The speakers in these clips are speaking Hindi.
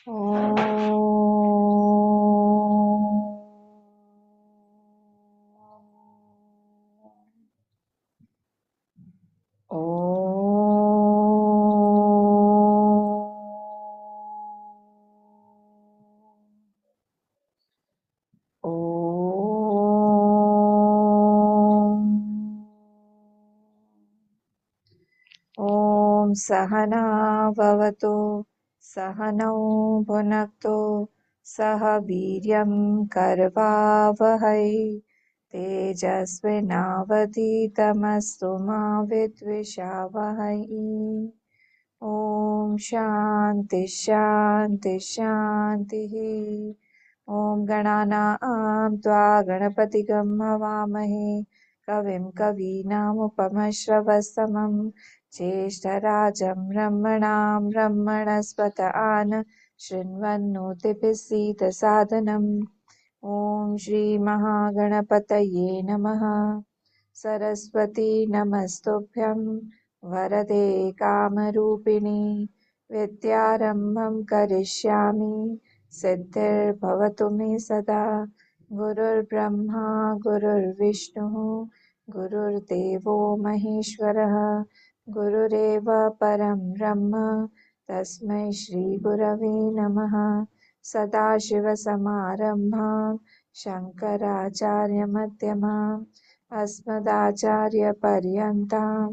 ॐ सहना भवतु सहनौ भुनक्तु सह वीर्यं करवावहै तेजस्विनावधीतमस्तु मा विद्विषावहै। ॐ शान्ति शान्ति शान्तिः। ॐ गणानां त्वा गणपतिगं हवामहे कविं कवीनामुपमश्रवस्तमं ज्येष्ठराजं ब्रह्मणां ब्रह्मणस्पत आन शृण्वन्नोतिभिः सीदसादनम्। ॐ श्रीमहागणपतये नमः। सरस्वती नमस्तुभ्यं वरदे कामरूपिणि विद्यारम्भं करिष्यामि सिद्धिर्भवतु मे सदा। गुरुर्ब्रह्मा गुरुर्विष्णुः गुरुर्देवो महेश्वरः गुरुरेव परं ब्रह्म तस्मै श्रीगुरवे नमः। सदाशिवसमारम्भां शङ्कराचार्यमध्यमाम् अस्मदाचार्यपर्यन्तां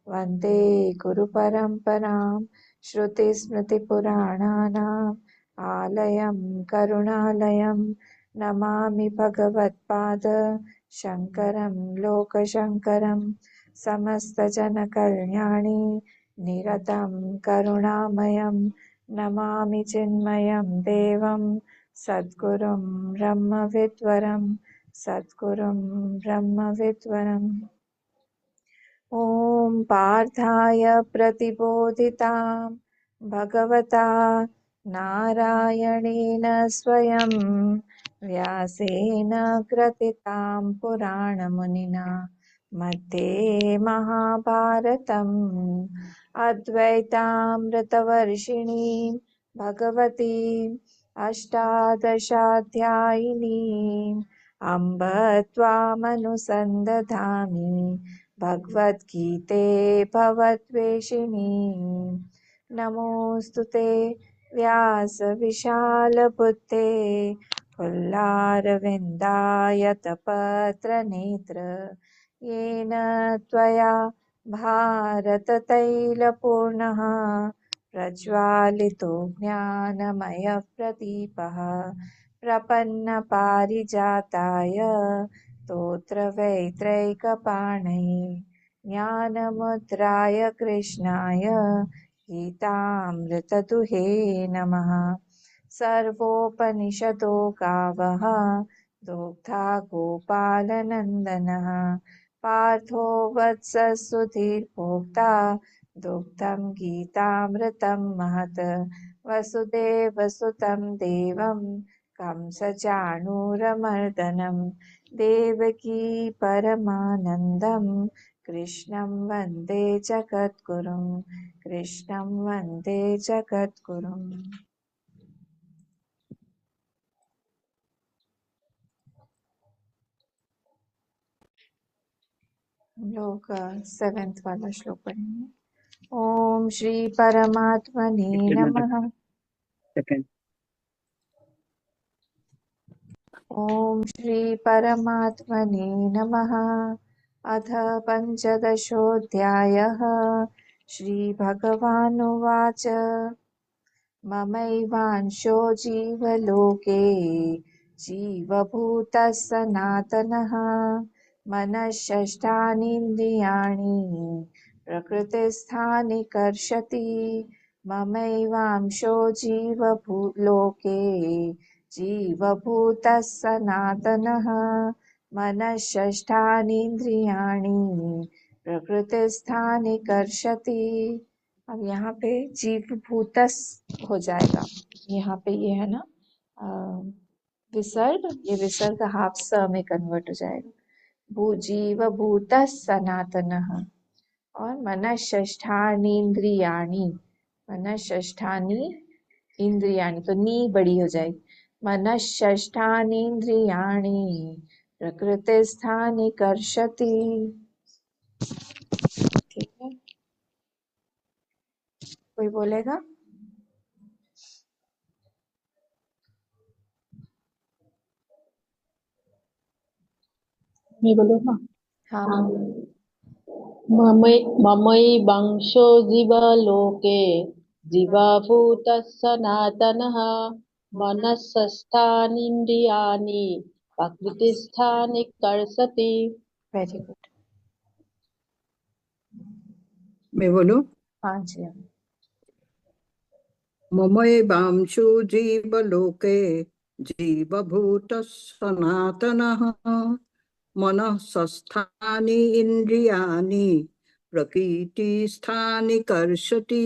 वन्दे गुरुपरम्परां। श्रुतिस्मृतिपुराणानाम् आलयं करुणालयं नमामि भगवत्पाद शङ्करं लोकशङ्करं। समस्तजनकल्याणे निरतं करुणामयं नमामि चिन्मयं देवं सद्गुरुं ब्रह्मविद्वरं सद्गुरुं ब्रह्मविद्वरम्। ॐ पार्थाय प्रतिबोधितां भगवता नारायणेन स्वयं व्यासेन ग्रथितां पुराणमुनिना मध्ये महाभारतम् अद्वैतामृतवर्षिणीं भगवतीम् अष्टादशाध्यायिनीम् अम्ब त्वामनुसन्दधामि भगवद्गीते भवद्वेषिणी। नमोऽस्तु ते व्यासविशालबुद्धे फुल्लारविन्दायतपत्रनेत्र येन त्वया भारततैलपूर्णः प्रज्वालितो ज्ञानमयप्रदीपः प्रपन्नपारिजाताय स्तोत्रवेत्रैकपाणये ज्ञानमुद्राय कृष्णाय गीतामृतदुहे नमः। सर्वोपनिषदो गावः दुग्धा गोपालनन्दनः पार्थो वत्ससुधीर्भोक्ता दुग्धं गीतामृतं महत्। वसुदेवसुतं देवं कंसचाणूरमर्दनं देवकी परमानन्दं कृष्णं वन्दे जगद्गुरुं कृष्णं वन्दे जगद्गुरुम्। हम लोग 7th वाला श्लोक पढ़ेंगे। ओम श्री परमात्मने नमः। सेकंड। ओम श्री परमात्मने नमः। अथ पञ्चदशोऽध्यायः। श्रीभगवानुवाच ममैवांशो जीवलोके जीवभूतः सनातनः मनःषष्ठानीन्द्रियाणि प्रकृतिस्थानि कर्षति। ममैवांशो जीवलोके जीवभूतः सनातनः मनःषष्ठानीन्द्रियाणि प्रकृतिस्थानि कर्षति। अब यहाँ पे जीव भूतस हो जाएगा। यहाँ पे ये है ना विसर्ग, ये विसर्ग हाफ स में कन्वर्ट हो जाएगा। भू जीव भूत सनातनः और मनःषष्ठानीन्द्रियाणि, मनःषष्ठानि इंद्रियाणि तो नी बड़ी हो जाएगी। मनःषष्ठानीन्द्रियाणि प्रकृतिस्थानि कर्षति। ठीक है, कोई बोलेगा? मैं बोलूँ ना। हाँ हाँ। बोलो। ममैवांशो जीवलोके जीवभूतः सनातनः मनःषष्ठानीन्द्रियाणि प्रकृतिस्थानि कर्षति। Very good. मैं बोलूं? हाँ जी हाँ। ममैवांशो जीवलोके जीवभूतः सनातनः मनः षष्ठानि इन्द्रियाणि प्रकृतिस्थानि कर्षति।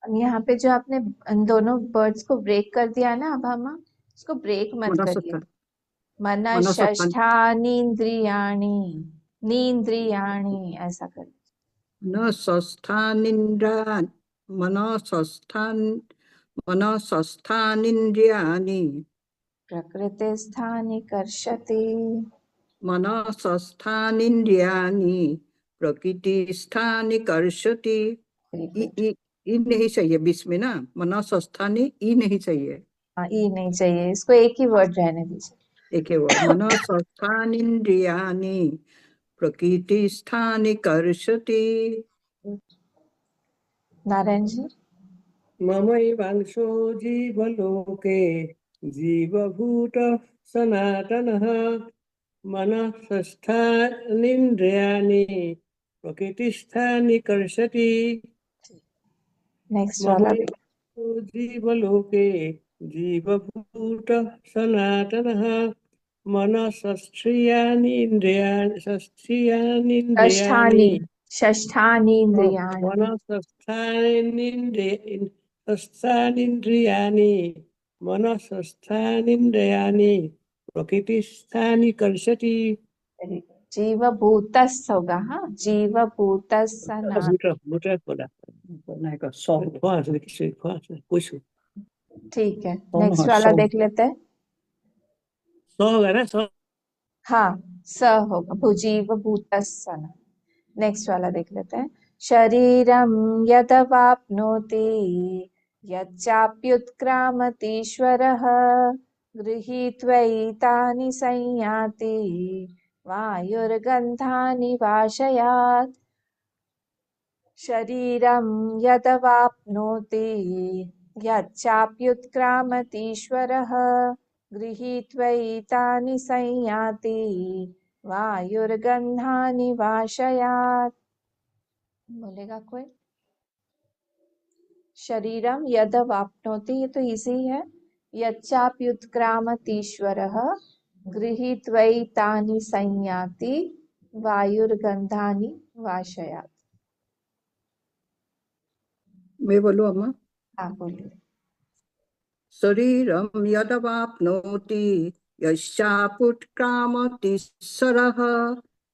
यहाँ पे जो आपने इन दोनों वर्ड्स को ब्रेक कर दिया ना, अब हम इसको ब्रेक मत मनः करिए। षष्ठानि मनः षष्ठानि मनःषष्ठानीन्द्रियाणि, नीन्द्रियाणि ऐसा करिए। न षष्ठानीन्द्रियाणि मनः षष्ठानीन्द्रियाणि प्रकृतिस्थानि कर्षति। मनः षष्ठानीन्द्रियाणि प्रकृतिस्थानि कर्षति। वेरी ई गुड। ई ई नहीं चाहिए बीच में ना, मनः षष्ठानि ई नहीं चाहिए। हाँ ई नहीं चाहिए, इसको एक ही वर्ड रहने दीजिए। एक ही वर्ड, मनः षष्ठानीन्द्रियाणि प्रकृतिस्थानि कर्षति। नारायण जी। ममैवांशो जीवलोके जीवभूतः सनातनः मनः षष्ठानीन्द्रियाणि प्रकृतिस्थानि कर्षति। नेक्स्ट वाला भी। ममैवांशो जीवलोके जीवभूतः सनातनः मनः षष्ठानीन्द्रियाणि षष्ठानि इंद्रियाणि। मनःस्थानीन्द्रियाणि मनःस्थानीन्द्रियाणि प्रकृतिस्थानि कर्षति। जीवभूतस् होगा, हाँ जीवभूतस् सनातन। भूत बोला नहीं का सौ कुछ ठीक है, सौ नेक्स्ट वाला सौ देख लेते हैं। सौ होगा ना सौ। हाँ स होगा, भुजीव भूतस् सन। नेक्स्ट वाला देख लेते हैं। शरीरं यदवाप्नोति यच्चाप्युत्क्रामतीश्वरः गृहीत्वैतानि संयाति वायुर्गन्धानि वाशयात्। शरीरं यदवाप्नोति यच्चाप्युत्क्रामतीश्वरः गृहीत्वैतानि संयाति वायुर्गन्धानि वाशयात्। बोलेगा कोई? शरीरम यद वाप्नोति, ये तो इजी है। यच्चाप्युत्क्रामतीश्वरः गृहीत्वैतानि संयाति वायुर्गन्धानि वाशयात्। मैं बोलूं अम्मा? हाँ बोलिए। शरीरं यदवाप्नोति यश्चाप्युत्क्रामतीश्वरः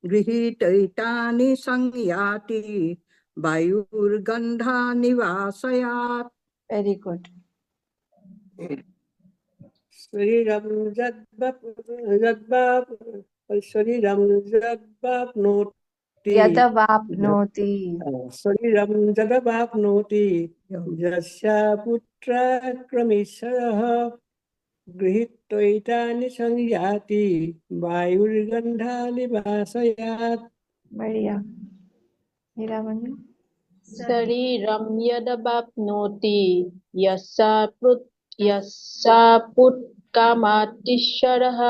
गृहीत्वैतानि संयाति वायुर्गन्धानि वाशयात्। Very good. शरीरं शरीरं यद्वाप्नोति यदवाप्नोति। शरीरं यदवाप्नोति यस्यापुत्रक्रमीश्वरः गृहीत्वैतानि संयाति वायुर्गन्धानि वाशयात्। बढ़िया। हीरा बनी। शरीरं यदवाप्नोति यस्यापुत्कामातीश्वरः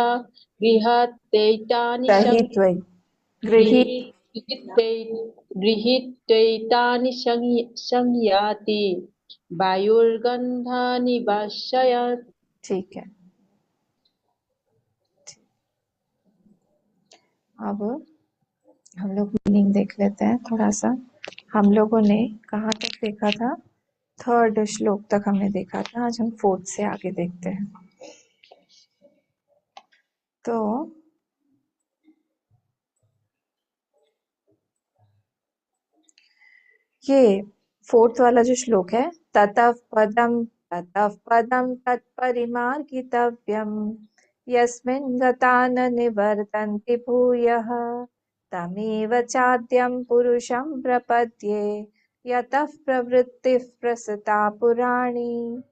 गृहीत्वैतानि गृहीत्वै गृहीत गृहीत्वैतानि संयाति वायुर्गन्धानि वाशयात्। ठीक है। अब हम लोग मीनिंग देख लेते हैं थोड़ा सा। हम लोगों ने कहाँ तक देखा था? थर्ड श्लोक तक हमने देखा था। आज हम फोर्थ से आगे देखते हैं। तो ये फोर्थ वाला जो श्लोक है, ततः पदम ततः पदं तत्परिमार्गितव्यं यस्मिन् गता न निवर्तन्ति भूयः तमेव चाद्यं पुरुषं प्रपद्ये यतः प्रवृत्तिः प्रसृता पुराणी।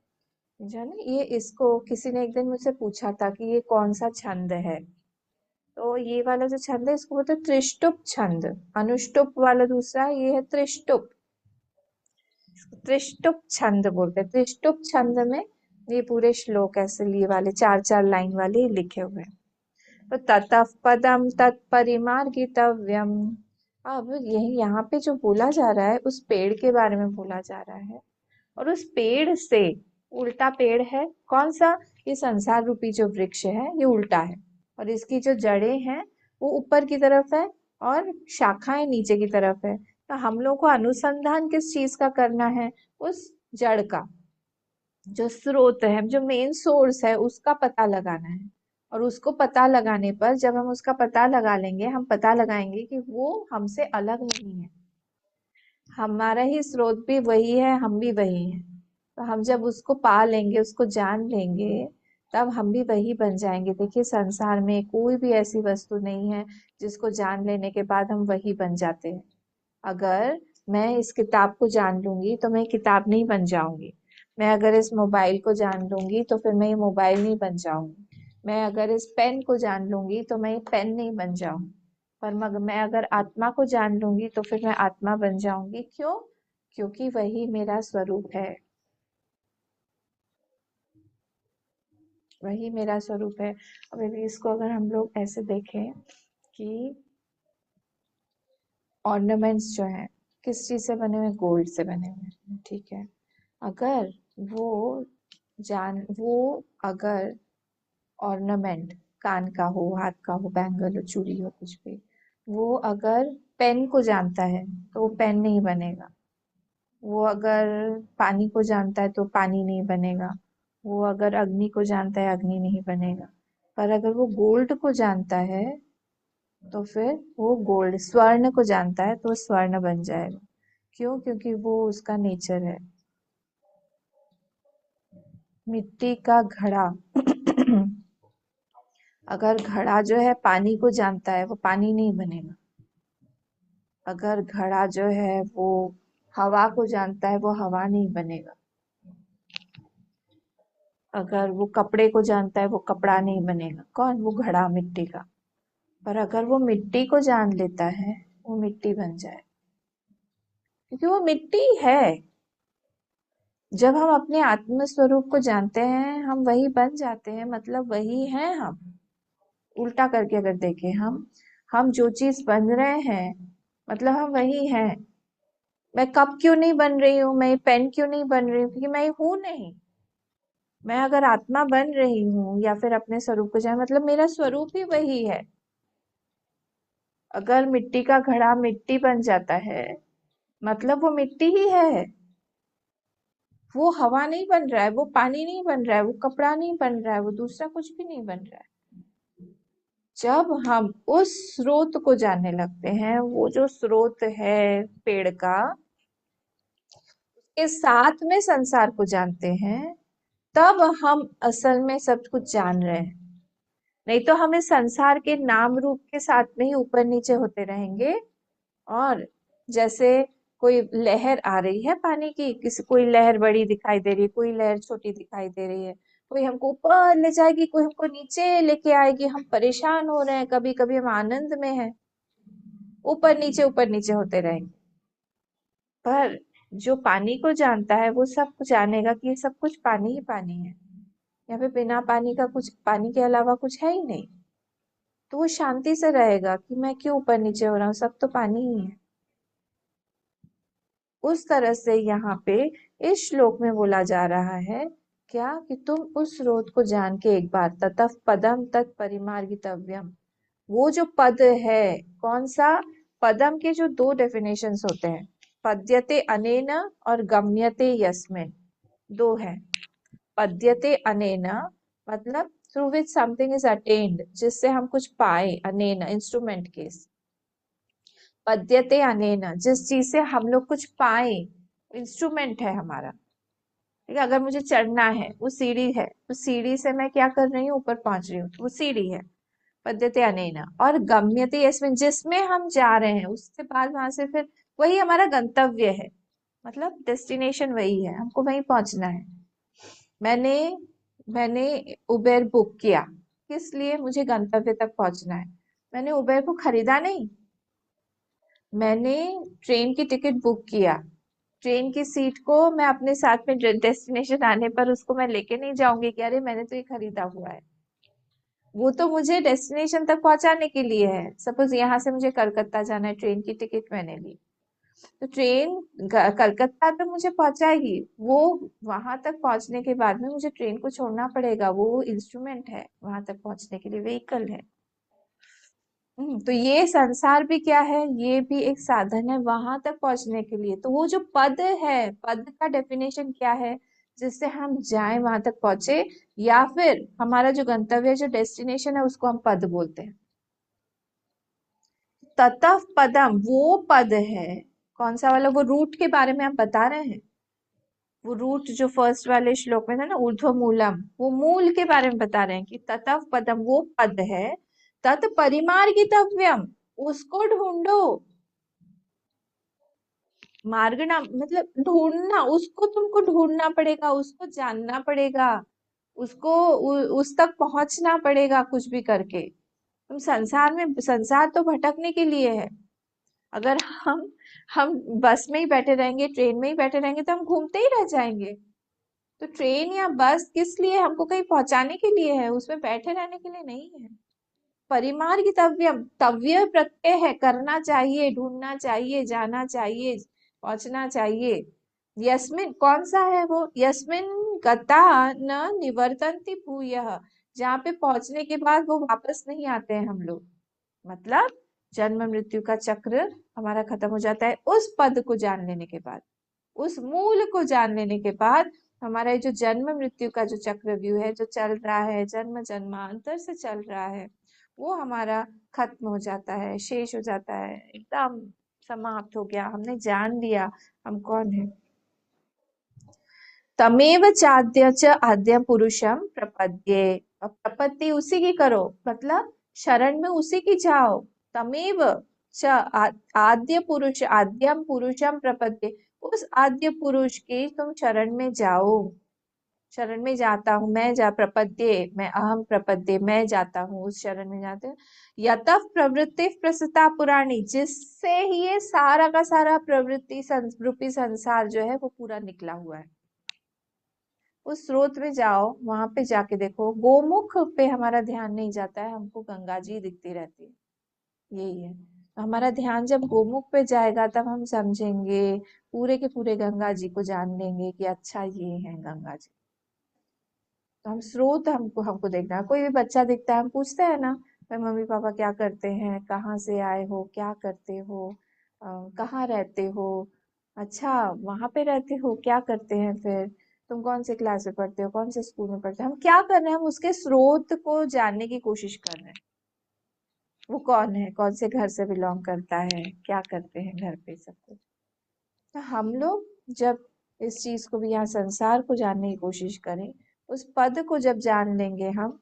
जाने ये, इसको किसी ने एक दिन मुझसे पूछा था कि ये कौन सा छंद है, तो ये वाला जो छंद है इसको बोलते हैं त्रिष्टुप छंद। अनुष्टुप वाला दूसरा है, ये है त्रिष्टुप। त्रिष्टुप छंद बोलते हैं। त्रिष्टुप छंद में ये पूरे श्लोक ऐसे लिए वाले 4-4 लाइन वाले लिखे हुए हैं। तो ततः पदम तत्परिमार्गितव्यम। अब यही यहाँ पे जो बोला जा रहा है उस पेड़ के बारे में बोला जा रहा है, और उस पेड़ से उल्टा पेड़ है कौन सा, ये संसार रूपी जो वृक्ष है ये उल्टा है, और इसकी जो जड़ें हैं वो ऊपर की तरफ है और शाखाएं नीचे की तरफ है। तो हम लोग को अनुसंधान किस चीज का करना है, उस जड़ का, जो स्रोत है, जो मेन सोर्स है उसका पता लगाना है। और उसको पता लगाने पर जब हम उसका पता लगा लेंगे, हम पता लगाएंगे कि वो हमसे अलग नहीं है, हमारा ही स्रोत भी वही है, हम भी वही हैं। तो हम जब उसको पा लेंगे, उसको जान लेंगे, तब हम भी वही बन जाएंगे। देखिए संसार में कोई भी ऐसी वस्तु नहीं है जिसको जान लेने के बाद हम वही बन जाते हैं। अगर मैं इस किताब को जान लूंगी तो मैं किताब नहीं बन जाऊंगी। मैं अगर इस मोबाइल को जान लूंगी तो फिर मैं ये मोबाइल नहीं बन जाऊंगी। मैं अगर इस पेन को जान लूंगी तो मैं ये पेन नहीं बन जाऊंगी। पर मैं अगर आत्मा को जान लूंगी तो फिर मैं आत्मा बन जाऊंगी। क्यों? क्योंकि वही मेरा स्वरूप है, वही मेरा स्वरूप है। अब यदि इसको अगर हम लोग ऐसे देखें कि ऑर्नामेंट्स जो है किस चीज से बने हुए, गोल्ड से बने हुए हैं, ठीक है। अगर वो अगर ऑर्नामेंट कान का हो, हाथ का हो, बैंगल हो, चूड़ी हो, कुछ भी, वो अगर पेन को जानता है तो वो पेन नहीं बनेगा। वो अगर पानी को जानता है तो पानी नहीं बनेगा। वो अगर अग्नि को जानता है, अग्नि नहीं बनेगा। पर अगर वो गोल्ड को जानता है तो फिर वो गोल्ड, स्वर्ण को जानता है तो वो स्वर्ण बन जाएगा। क्यों? क्योंकि वो उसका नेचर है। मिट्टी का घड़ा अगर घड़ा जो है पानी को जानता है, वो पानी नहीं बनेगा। अगर घड़ा जो है वो हवा को जानता है, वो हवा नहीं बनेगा। अगर वो कपड़े को जानता है, वो कपड़ा नहीं बनेगा। कौन? वो घड़ा, मिट्टी का। पर अगर वो मिट्टी को जान लेता है, वो मिट्टी बन जाए, क्योंकि वो मिट्टी है। जब हम अपने आत्म स्वरूप को जानते हैं, हम वही बन जाते हैं, मतलब वही हैं हम। उल्टा करके अगर देखें, हम जो चीज बन रहे हैं मतलब हम वही हैं। मैं कप क्यों नहीं बन रही हूँ, मैं पेन क्यों नहीं बन रही हूँ, क्योंकि मैं हूं नहीं। मैं अगर आत्मा बन रही हूँ या फिर अपने स्वरूप को जान, मतलब मेरा स्वरूप ही वही है। अगर मिट्टी का घड़ा मिट्टी बन जाता है, मतलब वो मिट्टी ही है। वो हवा नहीं बन रहा है, वो पानी नहीं बन रहा है, वो कपड़ा नहीं बन रहा है, वो दूसरा कुछ भी नहीं बन रहा है। जब हम उस स्रोत को जानने लगते हैं, वो जो स्रोत है पेड़ का, के साथ में संसार को जानते हैं, तब हम असल में सब कुछ जान रहे हैं। नहीं तो हम इस संसार के नाम रूप के साथ में ही ऊपर नीचे होते रहेंगे। और जैसे कोई लहर आ रही है पानी की, किसी कोई लहर बड़ी दिखाई दे रही है, कोई लहर छोटी दिखाई दे रही है, कोई हमको ऊपर ले जाएगी, कोई हमको नीचे लेके आएगी। हम परेशान हो रहे हैं, कभी कभी हम आनंद में हैं, ऊपर नीचे होते रहेंगे। पर जो पानी को जानता है वो सब कुछ जानेगा कि ये सब कुछ पानी ही पानी है, यहाँ पे बिना पानी का कुछ, पानी के अलावा कुछ है ही नहीं। तो वो शांति से रहेगा कि मैं क्यों ऊपर नीचे हो रहा हूँ, सब तो पानी ही है। उस तरह से यहाँ पे इस श्लोक में बोला जा रहा है क्या, कि तुम उस स्रोत को जान के एक बार, ततः पदम तत् परिमार्गितव्यम। वो जो पद है, कौन सा? पदम के जो 2 डेफिनेशंस होते हैं, पद्यते अनेन और गम्यते यस्मिन, 2 है। पद्यते अनेन मतलब through which something is attend, जिससे हम कुछ पाए, अनेन इंस्ट्रूमेंट केस। पद्यते अनेन जिस चीज से हम लोग कुछ पाए, इंस्ट्रूमेंट है हमारा। ठीक है, अगर मुझे चढ़ना है, वो सीढ़ी है, उस सीढ़ी से मैं क्या कर रही हूँ, ऊपर पहुंच रही हूँ, तो वो सीढ़ी है। पद्यते अनेन, और गम्यते यस्मिन्, जिसमें हम जा रहे हैं उसके बाद वहां से फिर वही हमारा गंतव्य है, मतलब डेस्टिनेशन वही है, हमको वहीं पहुंचना है। मैंने मैंने उबेर बुक किया, किस लिए, मुझे गंतव्य तक पहुंचना है। मैंने उबेर को खरीदा नहीं, मैंने ट्रेन की टिकट बुक किया। ट्रेन की सीट को मैं अपने साथ में डेस्टिनेशन आने पर उसको मैं लेके नहीं जाऊंगी कि अरे मैंने तो ये खरीदा हुआ है। वो तो मुझे डेस्टिनेशन तक पहुंचाने के लिए है। सपोज यहाँ से मुझे कलकत्ता जाना है, ट्रेन की टिकट मैंने ली, तो ट्रेन कलकत्ता तक मुझे पहुंचाएगी। वो वहां तक पहुंचने के बाद में मुझे ट्रेन को छोड़ना पड़ेगा, वो इंस्ट्रूमेंट है वहां तक पहुंचने के लिए, व्हीकल है। तो ये संसार भी क्या है, ये भी एक साधन है वहां तक पहुंचने के लिए। तो वो जो पद है, पद का डेफिनेशन क्या है, जिससे हम जाएं वहां तक पहुंचे, या फिर हमारा जो गंतव्य, जो डेस्टिनेशन है, उसको हम पद बोलते हैं। ततः पदम वो पद है, कौन सा वाला, वो रूट के बारे में हम बता रहे हैं। वो रूट जो फर्स्ट वाले श्लोक में था ना, ऊर्ध्व मूलम, वो मूल के बारे में बता रहे हैं कि ततः पदम वो पद है, तत् परिमार्गितव्यम, उसको ढूंढो। मार्गना मतलब ढूंढना, उसको तुमको ढूंढना पड़ेगा, उसको जानना पड़ेगा, उसको उस तक पहुंचना पड़ेगा कुछ भी करके। तुम संसार में, संसार तो भटकने के लिए है। अगर हम बस में ही बैठे रहेंगे, ट्रेन में ही बैठे रहेंगे, तो हम घूमते ही रह जाएंगे। तो ट्रेन या बस किस लिए, हमको कहीं पहुंचाने के लिए है, उसमें बैठे रहने के लिए नहीं है। परिमार्गितव्यम, तव्य प्रत्यय है, करना चाहिए, ढूंढना चाहिए, जाना चाहिए, पहुंचना चाहिए। यस्मिन कौन सा है वो, यस्मिन गता न निवर्तन्ति भूयः, जहाँ पे पहुंचने के बाद वो वापस नहीं आते हैं हम लोग। मतलब जन्म मृत्यु का चक्र हमारा खत्म हो जाता है उस पद को जान लेने के बाद, उस मूल को जान लेने के बाद। हमारा ये जो जन्म मृत्यु का जो चक्रव्यूह है, जो चल रहा है, जन्म जन्मांतर से चल रहा है, वो हमारा खत्म हो जाता है, शेष हो जाता है, एकदम समाप्त हो गया, हमने जान लिया हम कौन है। तमेव चाद्य च आद्यम पुरुषम प्रपद्ये, अब प्रपत्ति उसी की करो, मतलब शरण में उसी की जाओ। तमेव च आद्य पुरुष, आद्यम पुरुषम प्रपद्ये, उस आद्य पुरुष की तुम शरण में जाओ। शरण में जाता हूँ मैं, जा प्रपद्ये, मैं अहम प्रपद्ये, मैं जाता हूँ उस शरण में, जाते हैं। यतः प्रवृत्ति प्रसृता पुराणी, जिससे ही ये सारा का सारा प्रवृत्ति रूपी संसार जो है वो पूरा निकला हुआ है। उस स्रोत में जाओ, वहां पे जाके देखो, गोमुख पे हमारा ध्यान नहीं जाता है, हमको गंगा जी दिखती रहती है, यही है। तो हमारा ध्यान जब गोमुख पे जाएगा तब हम समझेंगे, पूरे के पूरे गंगा जी को जान लेंगे कि अच्छा ये है गंगा जी। तो हम स्रोत, हमको हमको देखना है। कोई भी बच्चा दिखता है, हम पूछते हैं ना, भाई मम्मी पापा क्या करते हैं, कहाँ से आए हो, क्या करते हो, कहाँ रहते हो, अच्छा वहां पे रहते हो, क्या करते हैं, फिर तुम कौन से क्लास में पढ़ते हो, कौन से स्कूल में पढ़ते हो, हम क्या कर रहे हैं, हम उसके स्रोत को जानने की कोशिश कर रहे हैं। वो कौन है, कौन से घर से बिलोंग करता है, क्या करते हैं घर पे, सब कुछ। तो हम लोग जब इस चीज को भी, यहाँ संसार को जानने की कोशिश करें, उस पद को जब जान लेंगे हम,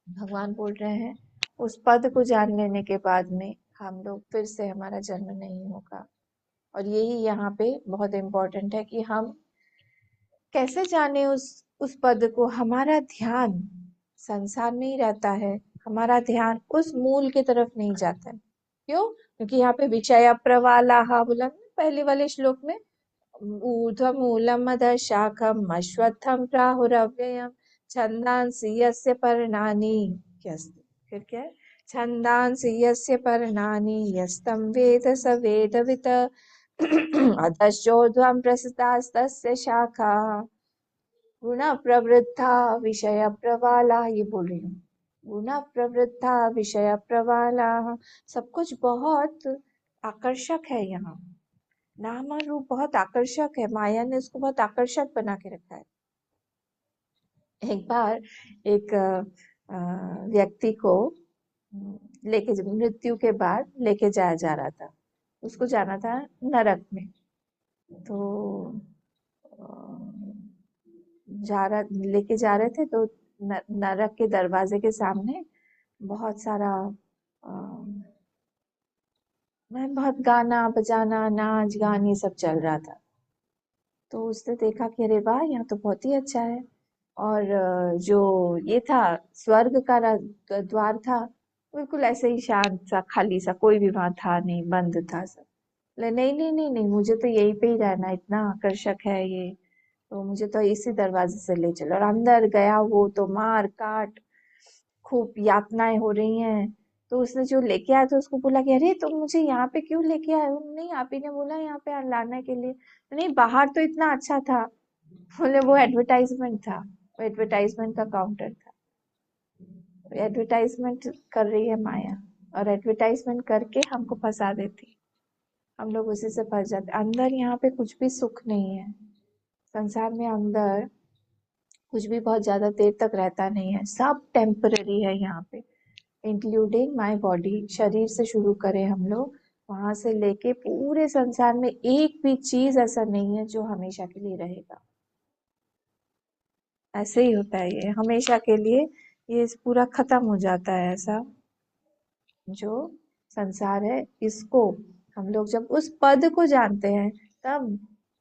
भगवान बोल रहे हैं, उस पद को जान लेने के बाद में हम लोग फिर से, हमारा जन्म नहीं होगा। और यही यहाँ पे बहुत इम्पोर्टेंट है कि हम कैसे जाने उस पद को। हमारा ध्यान संसार में ही रहता है, हमारा ध्यान उस मूल की तरफ नहीं जाता है। क्यों? क्योंकि यहाँ पे विषय प्रवालाहा बोला ना पहले वाले श्लोक में, ऊर्ध्व मूलम अधः शाखम अश्वत्थम प्राहुरव्ययम छंदांसि यस्य पर्णानि यस्ति, फिर क्या है, छंदांसि यस्य पर्णानि यस्तं वेद स वेदवित् अधश्चोर्ध्वं प्रसृतास्तस्य शाखाः गुण प्रवृद्धा विषय प्रवाला, ये बोल रही हूँ, गुण प्रवृद्धा विषय प्रवाला। सब कुछ बहुत आकर्षक है यहाँ, नाम और रूप बहुत आकर्षक है, माया ने उसको बहुत आकर्षक बना के रखा है। एक बार एक व्यक्ति को लेके, मृत्यु के बाद लेके जाया जा रहा था, उसको जाना था नरक में। तो लेके जा रहे थे तो नरक के दरवाजे के सामने बहुत सारा मैं बहुत गाना बजाना नाच गान ये सब चल रहा था। तो उसने देखा कि अरे वाह यहाँ तो बहुत ही अच्छा है। और जो ये था स्वर्ग का द्वार था, बिल्कुल ऐसे ही शांत सा खाली सा, कोई भी वहां था नहीं, बंद था सब। नहीं नहीं नहीं नहीं, मुझे तो यहीं पे ही रहना, इतना आकर्षक है ये, तो मुझे तो इसी दरवाजे से ले चलो। और अंदर गया वो तो मार काट, खूब यातनाएं हो रही हैं। तो उसने जो लेके आया था उसको बोला कि अरे तुम मुझे यहाँ पे क्यों लेके आए हो? नहीं, आप ही ने बोला यहाँ पे लाने के लिए। नहीं, बाहर तो इतना अच्छा था। बोले वो एडवर्टाइजमेंट था, वो एडवर्टाइजमेंट का काउंटर था। एडवर्टाइजमेंट कर रही है माया, और एडवर्टाइजमेंट करके हमको फंसा देती, हम लोग उसी से फंस जाते। अंदर यहाँ पे कुछ भी सुख नहीं है संसार में, अंदर कुछ भी बहुत ज्यादा देर तक रहता नहीं है, सब टेम्पररी है यहाँ पे, इंक्लूडिंग माय बॉडी। शरीर से शुरू करें हम लोग, वहां से लेके पूरे संसार में एक भी चीज ऐसा नहीं है जो हमेशा के लिए रहेगा। ऐसे ही होता है, ये हमेशा के लिए ये पूरा खत्म हो जाता है। ऐसा जो संसार है, इसको हम लोग जब उस पद को जानते हैं, तब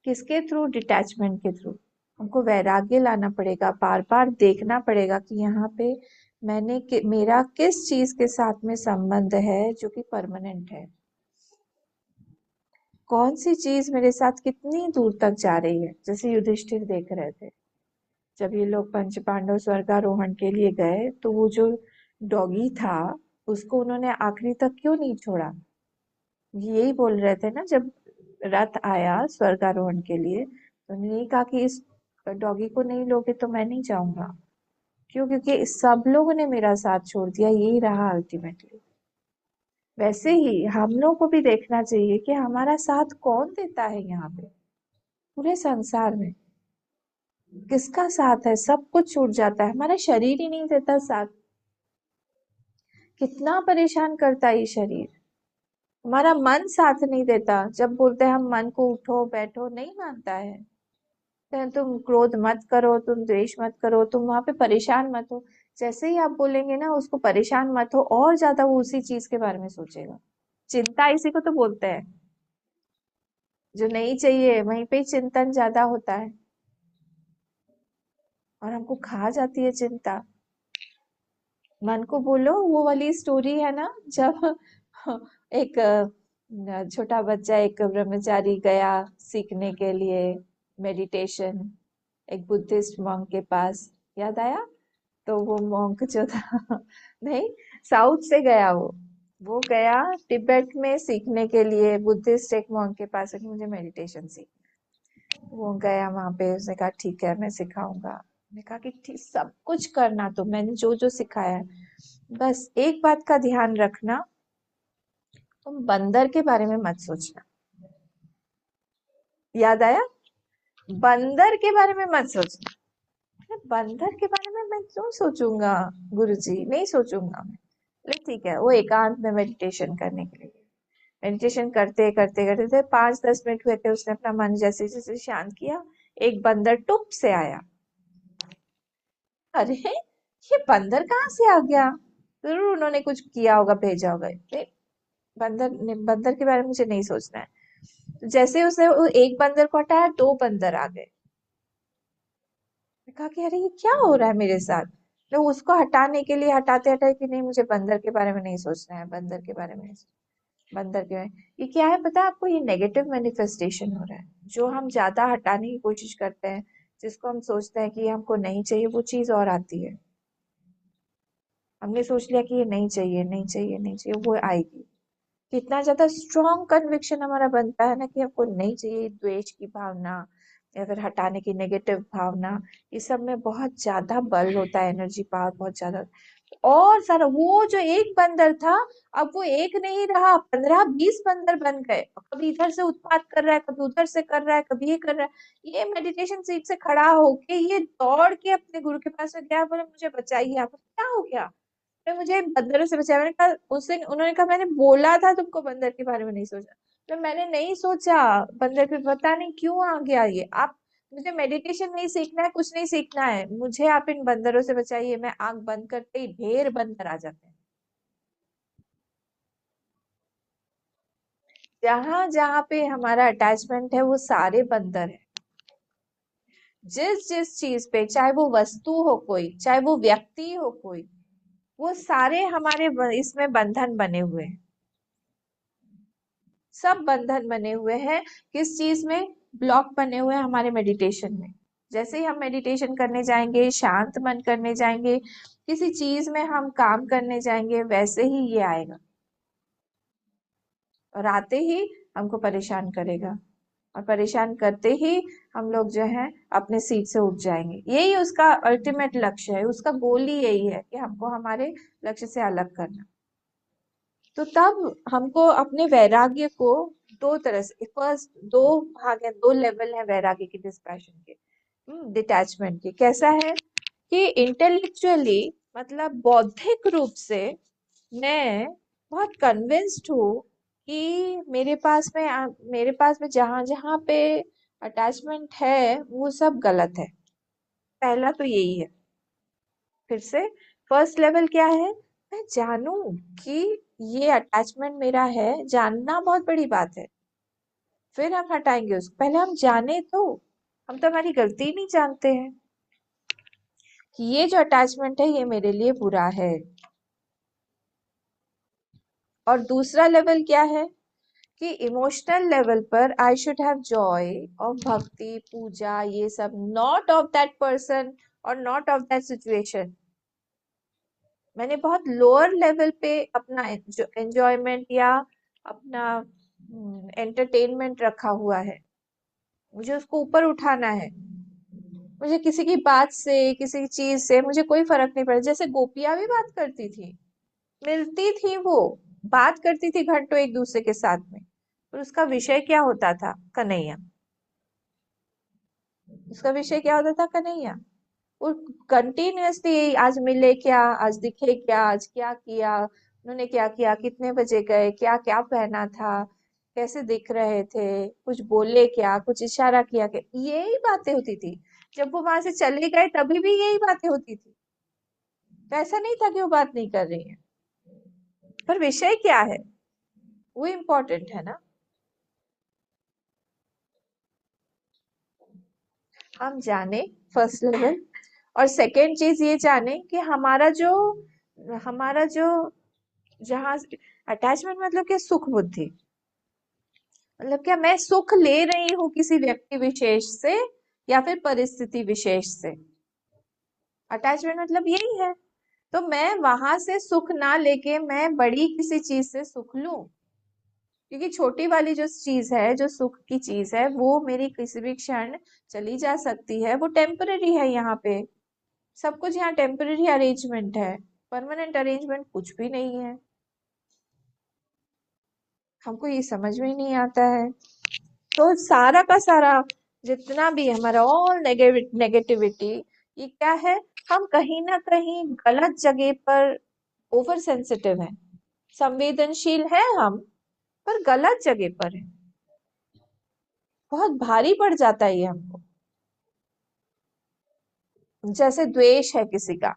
किसके थ्रू? डिटैचमेंट के थ्रू। हमको वैराग्य लाना पड़ेगा, बार बार देखना पड़ेगा कि यहाँ पे मेरा किस चीज के साथ में संबंध है जो कि परमानेंट है, कौन सी चीज मेरे साथ कितनी दूर तक जा रही है। जैसे युधिष्ठिर देख रहे थे, जब ये लोग पंच पांडव स्वर्गारोहण के लिए गए तो वो जो डॉगी था उसको उन्होंने आखिरी तक क्यों नहीं छोड़ा? यही बोल रहे थे ना, जब रथ आया स्वर्गारोहण के लिए तो उन्होंने यही कहा कि इस डॉगी को नहीं लोगे तो मैं नहीं जाऊंगा। क्यों? क्योंकि सब लोगों ने मेरा साथ छोड़ दिया, यही रहा अल्टीमेटली। वैसे ही हम लोग को भी देखना चाहिए कि हमारा साथ कौन देता है यहाँ पे, पूरे संसार में किसका साथ है? सब कुछ छूट जाता है, हमारा शरीर ही नहीं देता साथ। कितना परेशान करता है ये शरीर। हमारा मन साथ नहीं देता, जब बोलते हैं हम मन को उठो बैठो, नहीं मानता है। तुम क्रोध मत करो, तुम द्वेष मत करो, तुम वहां पे परेशान मत हो। जैसे ही आप बोलेंगे ना उसको परेशान मत हो, और ज्यादा वो उसी चीज के बारे में सोचेगा। चिंता इसी को तो बोलते हैं, जो नहीं चाहिए वहीं पे ही चिंतन ज्यादा होता है, और हमको खा जाती है चिंता। मन को बोलो, वो वाली स्टोरी है ना, जब एक छोटा बच्चा, एक ब्रह्मचारी गया सीखने के लिए मेडिटेशन, एक बुद्धिस्ट मॉन्क के पास, याद आया? तो वो मॉन्क जो था नहीं, साउथ से गया वो गया तिब्बत में सीखने के लिए, बुद्धिस्ट एक मॉन्क के पास कि मुझे मेडिटेशन सीख। वो गया वहां पे, उसने कहा ठीक है मैं सिखाऊंगा। मैंने कहा कि ठीक, सब कुछ करना, तो मैंने जो जो सिखाया है, बस एक बात का ध्यान रखना, तुम बंदर के बारे में मत सोचना। याद आया? बंदर के बारे में मत सोचना। अरे बंदर के बारे में मैं क्यों सोचूंगा गुरुजी, नहीं सोचूंगा मैं। बोले ठीक है। वो एकांत में मेडिटेशन करने के लिए, मेडिटेशन करते करते करते थे, 5-10 मिनट हुए थे, उसने अपना मन जैसे जैसे शांत किया, एक बंदर टुप से आया। अरे ये बंदर कहाँ से आ गया? जरूर उन्होंने कुछ किया होगा, भेजा होगा। बंदर के बारे में मुझे नहीं सोचना है। तो जैसे उसने वो एक बंदर को हटाया, 2 बंदर आ गए। मैं कहा कि अरे ये क्या हो रहा है मेरे साथ? तो उसको हटाने के लिए हटाते हटाते कि नहीं, मुझे बंदर के बारे में नहीं सोचना है, बंदर के बारे में नहीं बंदर के बारे ये क्या है पता है आपको? ये नेगेटिव मैनिफेस्टेशन हो रहा है। जो हम ज्यादा हटाने की कोशिश करते हैं, जिसको हम सोचते हैं कि ये हमको नहीं चाहिए, वो चीज और आती है। हमने सोच लिया कि ये नहीं चाहिए नहीं चाहिए नहीं चाहिए, वो आएगी। कितना ज्यादा स्ट्रॉन्ग कन्विक्शन हमारा बनता है ना कि हमको नहीं चाहिए, द्वेष की भावना या फिर हटाने की नेगेटिव भावना, ये सब में बहुत ज्यादा बल होता है, एनर्जी पावर बहुत ज्यादा। और सारा वो जो एक बंदर था, अब वो एक नहीं रहा, 15-20 बंदर बन गए। कभी इधर से उत्पात कर रहा है, कभी उधर से कर रहा है, कभी ये कर रहा है। ये मेडिटेशन सीट से खड़ा होके ये दौड़ के अपने गुरु के पास में गया, बोले मुझे बताइए आप क्या हो गया, तो मुझे बंदरों से बचाया। मैंने कहा उससे, उन्होंने कहा मैंने बोला था तुमको बंदर के बारे में नहीं सोचना। तो मैंने नहीं सोचा, बंदर पे पता नहीं क्यों आ गया ये। आप मुझे मेडिटेशन नहीं सीखना है, कुछ नहीं सीखना है, मुझे आप इन बंदरों से बचाइए। मैं आंख बंद करते ही ढेर बंदर आ जाते हैं। जहां जहां पे हमारा अटैचमेंट है वो सारे बंदर है। जिस जिस चीज पे, चाहे वो वस्तु हो कोई, चाहे वो व्यक्ति हो कोई, वो सारे हमारे इसमें बंधन बने हुए हैं। सब बंधन बने हुए हैं। किस चीज में? ब्लॉक बने हुए हैं हमारे मेडिटेशन में। जैसे ही हम मेडिटेशन करने जाएंगे, शांत मन करने जाएंगे, किसी चीज में हम काम करने जाएंगे, वैसे ही ये आएगा और आते ही हमको परेशान करेगा, और परेशान करते ही हम लोग जो है अपने सीट से उठ जाएंगे। यही उसका अल्टीमेट लक्ष्य है, उसका गोल ही यही है कि हमको हमारे लक्ष्य से अलग करना। तो तब हमको अपने वैराग्य को दो तरह से, फर्स्ट दो भाग है, दो लेवल है वैराग्य की, डिस्पैशन के, डिटैचमेंट के। कैसा है कि इंटेलेक्चुअली, मतलब बौद्धिक रूप से मैं बहुत कन्विंस्ड हूँ कि मेरे पास में जहां जहां पे अटैचमेंट है वो सब गलत है। पहला तो यही है। फिर से फर्स्ट लेवल क्या है? मैं जानूं कि ये अटैचमेंट मेरा है, जानना बहुत बड़ी बात है। फिर हम हटाएंगे उसको, पहले हम जाने तो। हम तो हमारी गलती नहीं जानते हैं कि ये जो अटैचमेंट है ये मेरे लिए बुरा है। और दूसरा लेवल क्या है कि इमोशनल लेवल पर I should have Joy of भक्ति, पूजा, ये सब, नॉट ऑफ दैट पर्सन और नॉट ऑफ दैट सिचुएशन। मैंने बहुत लोअर लेवल पे अपना एंजॉयमेंट या अपना एंटरटेनमेंट रखा हुआ है, मुझे उसको ऊपर उठाना है। मुझे किसी की बात से, किसी चीज से मुझे कोई फर्क नहीं पड़ा। जैसे गोपियां भी बात करती थी, मिलती थी, वो बात करती थी घंटों एक दूसरे के साथ में, और उसका विषय क्या होता था? कन्हैया। उसका विषय क्या होता था? कन्हैया। वो कंटिन्यूअसली, आज मिले क्या, आज दिखे क्या, आज क्या किया, उन्होंने क्या किया, कितने बजे गए, क्या क्या पहना था, कैसे दिख रहे थे, कुछ बोले क्या, कुछ इशारा किया क्या, यही बातें होती थी। जब वो वहां से चले गए तभी भी यही बातें होती थी। तो ऐसा नहीं था कि वो बात नहीं कर रही है, पर विषय क्या है वो इम्पोर्टेंट है ना। हम जाने फर्स्ट लेवल, और सेकेंड चीज ये जाने कि हमारा जो जहाँ अटैचमेंट मतलब क्या? सुख बुद्धि, मतलब क्या मैं सुख ले रही हूँ किसी व्यक्ति विशेष से या फिर परिस्थिति विशेष से। अटैचमेंट मतलब यही है। तो मैं वहां से सुख ना लेके मैं बड़ी किसी चीज से सुख लूं, क्योंकि छोटी वाली जो चीज है, जो सुख की चीज है, वो मेरी किसी भी क्षण चली जा सकती है, वो टेम्पररी है। यहाँ पे सब कुछ, यहाँ टेम्पररी अरेंजमेंट है, परमानेंट अरेंजमेंट कुछ भी नहीं है। हमको ये समझ में ही नहीं आता है। तो सारा का सारा जितना भी हमारा ऑल नेगेटिविटी, ये क्या है? हम कहीं ना कहीं गलत जगह पर ओवर सेंसिटिव है, संवेदनशील है हम, पर गलत जगह पर है। बहुत भारी पड़ जाता है ये हमको। जैसे द्वेष है किसी का,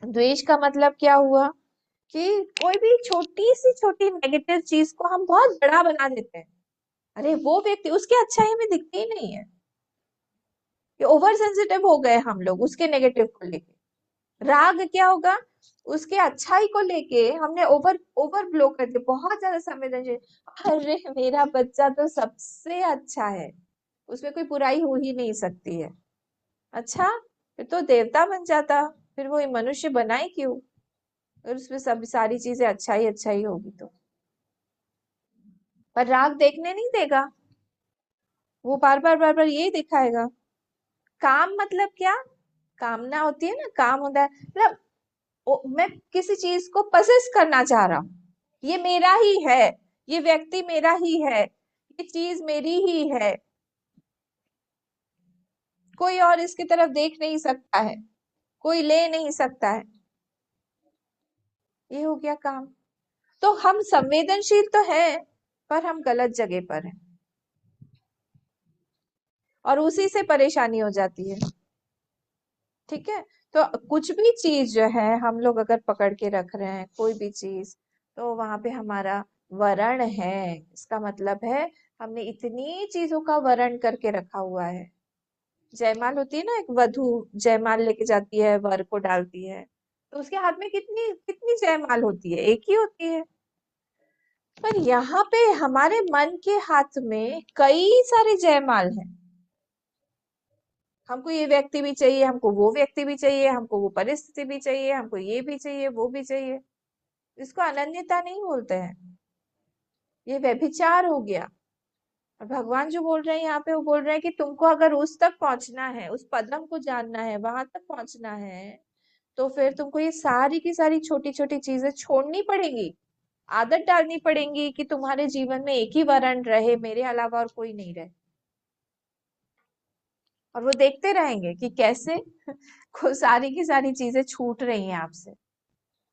द्वेष का मतलब क्या हुआ कि कोई भी छोटी सी छोटी नेगेटिव चीज को हम बहुत बड़ा बना देते हैं। अरे वो व्यक्ति, उसकी अच्छाई हमें दिखती ही नहीं है, कि ओवर सेंसिटिव हो गए हम लोग उसके नेगेटिव को लेके। राग क्या होगा? उसके अच्छाई को लेके हमने ओवर ओवर ब्लो कर दिया, बहुत ज्यादा संवेदनशील। अरे मेरा बच्चा तो सबसे अच्छा है, उसमें कोई बुराई हो ही नहीं सकती है। अच्छा, फिर तो देवता बन जाता, फिर वो मनुष्य बनाए क्यों? और उसमें सब सारी चीजें अच्छाई अच्छाई होगी तो। पर राग देखने नहीं देगा, वो बार बार यही दिखाएगा। काम मतलब क्या? कामना होती है ना, काम होता है मतलब मैं किसी चीज को पसेस करना चाह रहा हूँ, ये मेरा ही है, ये व्यक्ति मेरा ही है, ये चीज मेरी ही है, कोई और इसकी तरफ देख नहीं सकता है, कोई ले नहीं सकता है। ये हो गया काम। तो हम संवेदनशील तो है, पर हम गलत जगह पर हैं। और उसी से परेशानी हो जाती है। ठीक है, तो कुछ भी चीज जो है हम लोग अगर पकड़ के रख रहे हैं कोई भी चीज, तो वहां पे हमारा वरण है, इसका मतलब है हमने इतनी चीजों का वरण करके रखा हुआ है। जयमाल होती है ना, एक वधू जयमाल लेके जाती है, वर को डालती है, तो उसके हाथ में कितनी कितनी जयमाल होती है? एक ही होती है। पर यहाँ पे हमारे मन के हाथ में कई सारे जयमाल हैं। हमको ये व्यक्ति भी चाहिए, हमको वो व्यक्ति भी चाहिए, हमको वो परिस्थिति भी चाहिए, हमको ये भी चाहिए, वो भी चाहिए। इसको अनन्यता नहीं बोलते हैं, ये व्यभिचार हो गया। और भगवान जो बोल रहे हैं यहाँ पे, वो बोल रहे हैं कि तुमको अगर उस तक पहुंचना है, उस पदम को जानना है, वहां तक पहुंचना है, तो फिर तुमको ये सारी की सारी छोटी छोटी चीजें छोड़नी पड़ेंगी। आदत डालनी पड़ेगी कि तुम्हारे जीवन में एक ही वरण रहे, मेरे अलावा और कोई नहीं रहे। और वो देखते रहेंगे कि कैसे सारी की सारी चीजें छूट रही हैं आपसे।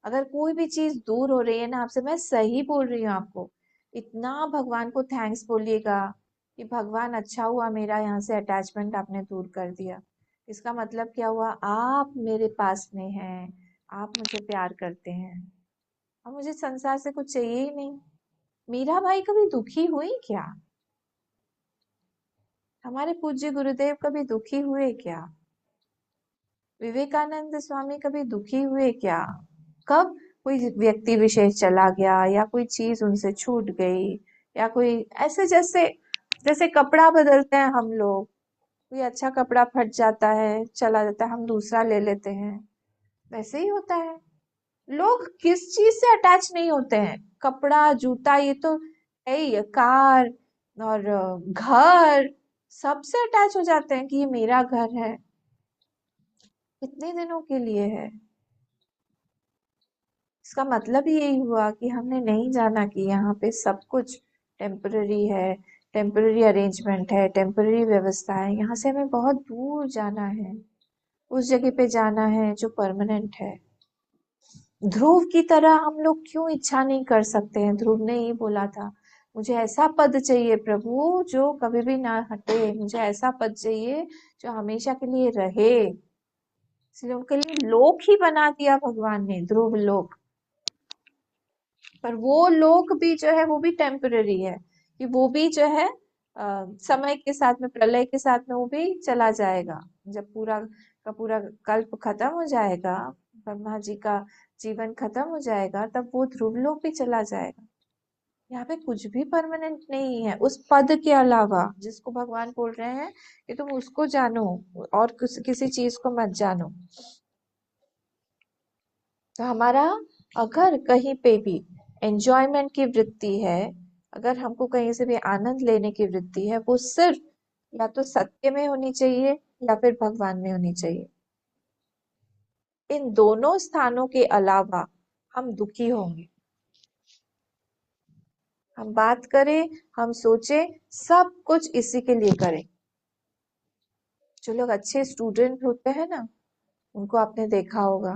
अगर कोई भी चीज दूर हो रही है ना आपसे, मैं सही बोल रही हूँ आपको, इतना भगवान को थैंक्स बोलिएगा कि भगवान अच्छा हुआ मेरा यहाँ से अटैचमेंट आपने दूर कर दिया। इसका मतलब क्या हुआ? आप मेरे पास में हैं, आप मुझे प्यार करते हैं, और मुझे संसार से कुछ चाहिए ही नहीं। मीरा भाई कभी दुखी हुई क्या? हमारे पूज्य गुरुदेव कभी दुखी हुए क्या? विवेकानंद स्वामी कभी दुखी हुए क्या? कब कोई व्यक्ति विशेष चला गया, या कोई चीज उनसे छूट गई, या कोई ऐसे, जैसे जैसे कपड़ा बदलते हैं हम लोग, कोई अच्छा कपड़ा फट जाता है, चला जाता है, हम दूसरा ले लेते हैं, वैसे ही होता है। लोग किस चीज से अटैच नहीं होते हैं? कपड़ा, जूता, ये तो है ही, कार और घर, सबसे अटैच हो जाते हैं कि ये मेरा घर है, कितने दिनों के लिए है। इसका मतलब यही हुआ कि हमने नहीं जाना कि यहाँ पे सब कुछ टेम्पररी है, टेम्पररी अरेंजमेंट है, टेम्पररी व्यवस्था है। यहाँ से हमें बहुत दूर जाना है, उस जगह पे जाना है जो परमानेंट है। ध्रुव की तरह हम लोग क्यों इच्छा नहीं कर सकते हैं? ध्रुव ने ये बोला था, मुझे ऐसा पद चाहिए प्रभु जो कभी भी ना हटे, मुझे ऐसा पद चाहिए जो हमेशा के लिए रहे। इसलिए उनके लिए लोक ही बना दिया भगवान ने, ध्रुव लोक। पर वो लोक भी जो है वो भी टेम्पररी है, कि वो भी जो है समय के साथ में, प्रलय के साथ में वो भी चला जाएगा। जब पूरा का पूरा कल्प खत्म हो जाएगा, ब्रह्मा जी का जीवन खत्म हो जाएगा, तब वो ध्रुवलोक भी चला जाएगा। यहाँ पे कुछ भी परमानेंट नहीं है उस पद के अलावा, जिसको भगवान बोल रहे हैं कि तुम उसको जानो और किसी चीज को मत जानो। तो हमारा अगर कहीं पे भी एंजॉयमेंट की वृत्ति है, अगर हमको कहीं से भी आनंद लेने की वृत्ति है, वो सिर्फ या तो सत्य में होनी चाहिए या फिर भगवान में होनी चाहिए। इन दोनों स्थानों के अलावा हम दुखी होंगे। हम बात करें, हम सोचें, सब कुछ इसी के लिए करें। जो लोग अच्छे स्टूडेंट होते हैं ना, उनको आपने देखा होगा,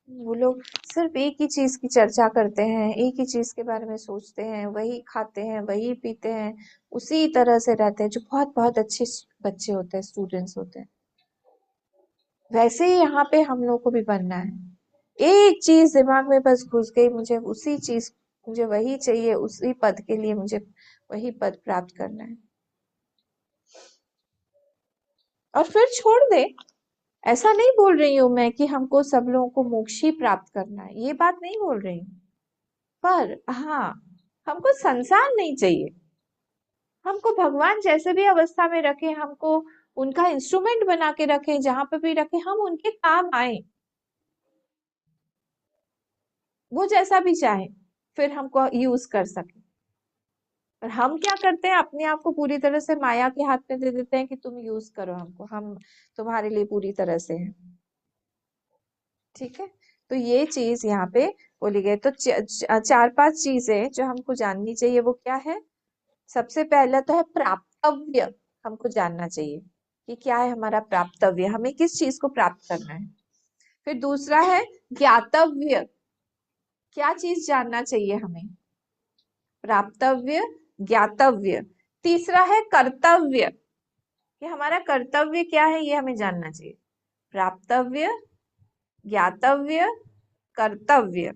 वो लोग सिर्फ एक ही चीज की चर्चा करते हैं, एक ही चीज के बारे में सोचते हैं, वही खाते हैं, वही पीते हैं, उसी तरह से रहते हैं। जो बहुत बहुत अच्छे बच्चे होते हैं, स्टूडेंट्स होते हैं, वैसे ही यहाँ पे हम लोग को भी बनना है। एक चीज दिमाग में बस घुस गई, मुझे उसी चीज, मुझे वही चाहिए, उसी पद के लिए मुझे वही पद प्राप्त करना है, और फिर छोड़ दे। ऐसा नहीं बोल रही हूं मैं कि हमको सब लोगों को मोक्ष ही प्राप्त करना है, ये बात नहीं बोल रही हूँ। पर हाँ, हमको संसार नहीं चाहिए। हमको भगवान जैसे भी अवस्था में रखे, हमको उनका इंस्ट्रूमेंट बना के रखे, जहां पे भी रखे हम उनके काम आए, वो जैसा भी चाहे, फिर हमको यूज कर सके। और हम क्या करते हैं, अपने आप को पूरी तरह से माया के हाथ में दे देते हैं कि तुम यूज करो हमको, हम तुम्हारे लिए पूरी तरह से हैं। ठीक है, तो ये चीज यहाँ पे बोली गई। तो चार पांच चीजें जो हमको जाननी चाहिए, वो क्या है? सबसे पहला तो है प्राप्तव्य, हमको जानना चाहिए कि क्या है हमारा प्राप्तव्य, हमें किस चीज को प्राप्त करना है। फिर दूसरा है ज्ञातव्य, क्या चीज जानना चाहिए हमें, प्राप्तव्य, ज्ञातव्य। तीसरा है कर्तव्य, कि हमारा कर्तव्य क्या है, ये हमें जानना चाहिए। प्राप्तव्य, ज्ञातव्य, कर्तव्य।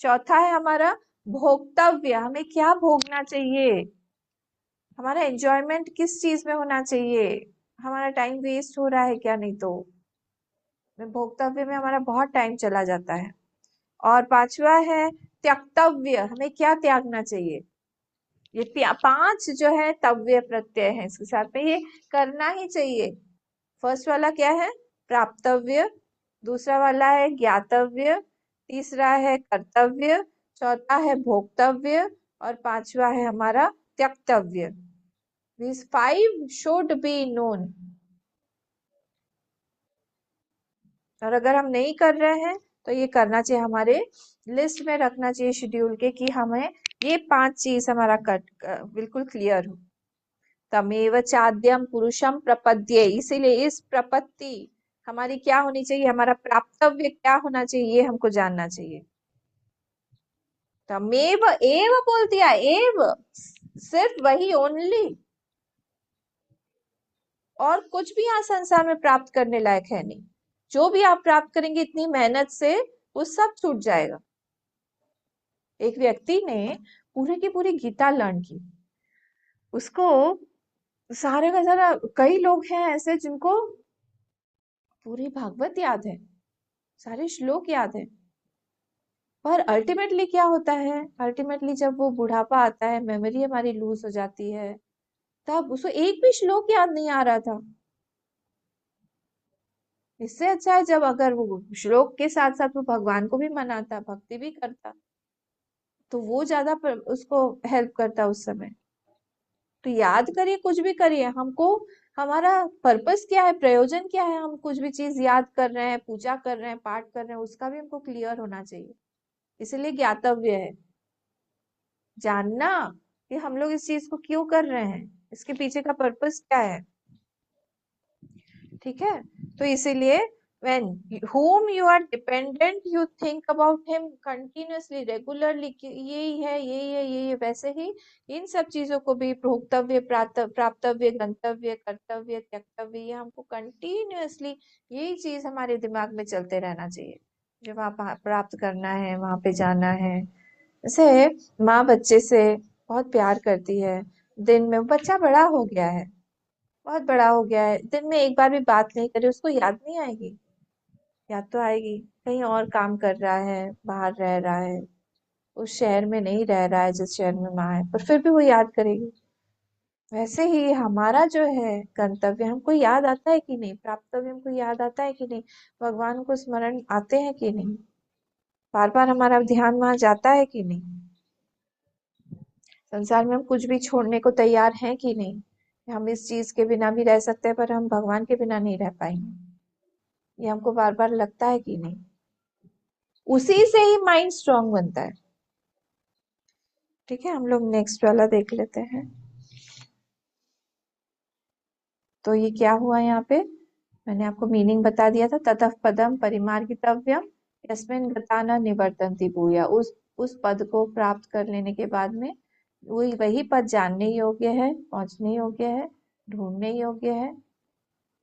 चौथा है हमारा भोक्तव्य, हमें क्या भोगना चाहिए, हमारा एंजॉयमेंट किस चीज में होना चाहिए, हमारा टाइम वेस्ट हो रहा है क्या, नहीं तो भोक्तव्य में हमारा बहुत टाइम चला जाता है। और पांचवा है त्यक्तव्य, हमें क्या त्यागना चाहिए। ये 5 जो है तव्य प्रत्यय है, इसके साथ में ये करना ही चाहिए। फर्स्ट वाला क्या है, प्राप्तव्य, दूसरा वाला है ज्ञातव्य, तीसरा है कर्तव्य, चौथा है भोक्तव्य और पांचवा है हमारा त्यक्तव्य। These 5 should be known। और अगर हम नहीं कर रहे हैं तो ये करना चाहिए, हमारे लिस्ट में रखना चाहिए शेड्यूल के, कि हमें ये 5 चीज हमारा बिल्कुल क्लियर हो। तमेव चाद्यम पुरुषम प्रपद्ये, इसीलिए इस प्रपत्ति हमारी क्या होनी चाहिए, हमारा प्राप्तव्य क्या होना चाहिए, ये हमको जानना चाहिए। तमेव एव बोल दिया, एव सिर्फ वही, ओनली, और कुछ भी यहाँ संसार में प्राप्त करने लायक है नहीं। जो भी आप प्राप्त करेंगे इतनी मेहनत से, वो सब छूट जाएगा। एक व्यक्ति ने पूरे की पूरी गीता लर्न की, उसको सारे का सारा, कई लोग हैं ऐसे जिनको पूरी भागवत याद है, सारे श्लोक याद है, पर अल्टीमेटली क्या होता है, अल्टीमेटली जब वो बुढ़ापा आता है, मेमोरी हमारी लूज हो जाती है, तब उसको एक भी श्लोक याद नहीं आ रहा था। इससे अच्छा है जब अगर वो श्लोक के साथ साथ वो भगवान को भी मनाता, भक्ति भी करता, तो वो ज्यादा उसको हेल्प करता उस समय। तो याद करिए, कुछ भी करिए, हमको हमारा पर्पस क्या है, प्रयोजन क्या है, हम कुछ भी चीज याद कर रहे हैं, पूजा कर रहे हैं, पाठ कर रहे हैं, उसका भी हमको क्लियर होना चाहिए। इसलिए ज्ञातव्य है, जानना कि हम लोग इस चीज को क्यों कर रहे हैं, इसके पीछे का पर्पस क्या है। ठीक है, तो इसीलिए when whom you are dependent you think about him continuously regularly कि यही है, यही है, यही है। वैसे ही इन सब चीजों को भी भोक्तव्य, प्राप्तव्य, गंतव्य, कर्तव्य, त्यक्तव्य, ये हमको कंटिन्यूअसली यही चीज हमारे दिमाग में चलते रहना चाहिए। जब वहां प्राप्त करना है, वहां पे जाना है। जैसे माँ बच्चे से बहुत प्यार करती है, दिन में बच्चा बड़ा हो गया है, बहुत बड़ा हो गया है, दिन में एक बार भी बात नहीं करे, उसको याद नहीं आएगी, याद तो आएगी, कहीं और काम कर रहा है, बाहर रह रहा है, उस शहर में नहीं रह रहा है जिस शहर में माँ है, पर फिर भी वो याद करेगी। वैसे ही हमारा जो है गंतव्य हमको याद आता है कि नहीं, प्राप्तव्य हमको याद आता है कि नहीं, भगवान को स्मरण आते हैं कि नहीं, बार बार हमारा ध्यान वहां जाता है कि नहीं, संसार में हम कुछ भी छोड़ने को तैयार हैं कि नहीं, हम इस चीज के बिना भी रह सकते हैं पर हम भगवान के बिना नहीं रह पाएंगे, ये हमको बार बार लगता है कि नहीं। उसी से ही माइंड स्ट्रांग बनता है। ठीक है, हम लोग नेक्स्ट वाला देख लेते हैं। तो ये क्या हुआ यहाँ पे, मैंने आपको मीनिंग बता दिया था। ततः पदम परिमार्गितव्यम यस्मिन् गता न निवर्तन्ति भूया, उस पद को प्राप्त कर लेने के बाद में वही पद जानने योग्य है, पहुंचने योग्य है, ढूंढने योग्य है।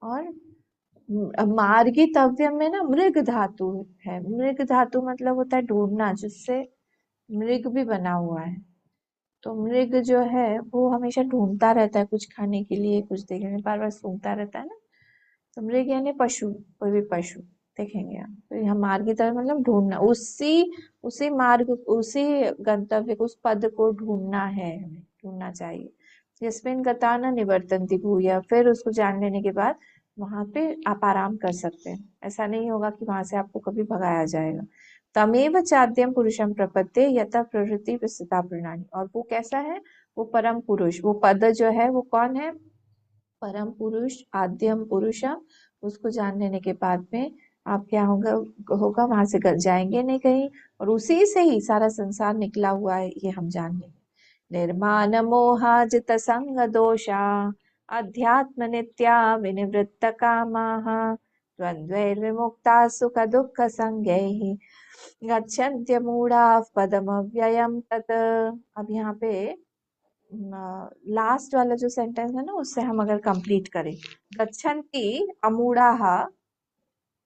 और मार्गितव्यम में ना मृग धातु है, मृग धातु मतलब होता है ढूंढना, जिससे मृग भी बना हुआ है। तो मृग जो है वो हमेशा ढूंढता रहता है कुछ खाने के लिए, कुछ देखने, बार बार सूंघता रहता है ना। तो मृग यानी पशु, कोई भी पशु देखेंगे हम, तो यहाँ मार्ग की तरफ मतलब ढूंढना, उसी मार्ग, उसी गंतव्य को, उस पद को ढूंढना है, हमें ढूंढना चाहिए। यस्मिन् गता न निवर्तन्ति भूया, फिर उसको जान लेने के बाद वहां पे आप आराम कर सकते हैं। ऐसा नहीं होगा कि वहां से आपको कभी भगाया जाएगा। तमेव चाद्यम पुरुषम प्रपत्ते यथा प्रवृत्ति प्रस्तुता प्रणाली, और वो कैसा है, वो परम पुरुष, वो पद जो है वो कौन है, परम पुरुष, आद्यम पुरुषम। उसको जान लेने के बाद में आप क्या होगा वहां से जाएंगे नहीं कहीं, और उसी से ही सारा संसार निकला हुआ है, ये हम जान लेंगे। निर्माण मोहाजित संग दोषा अध्यात्म नित्या विनिवृत्त कामाः द्वन्द्वैर्विमुक्ता सुख दुःख संज्ञैः गच्छन्त्य मूढ़ा पदमव्ययम् तत्। अब यहाँ पे लास्ट वाला जो सेंटेंस है ना उससे हम अगर कंप्लीट करें, गच्छन्ति अमूढ़ाः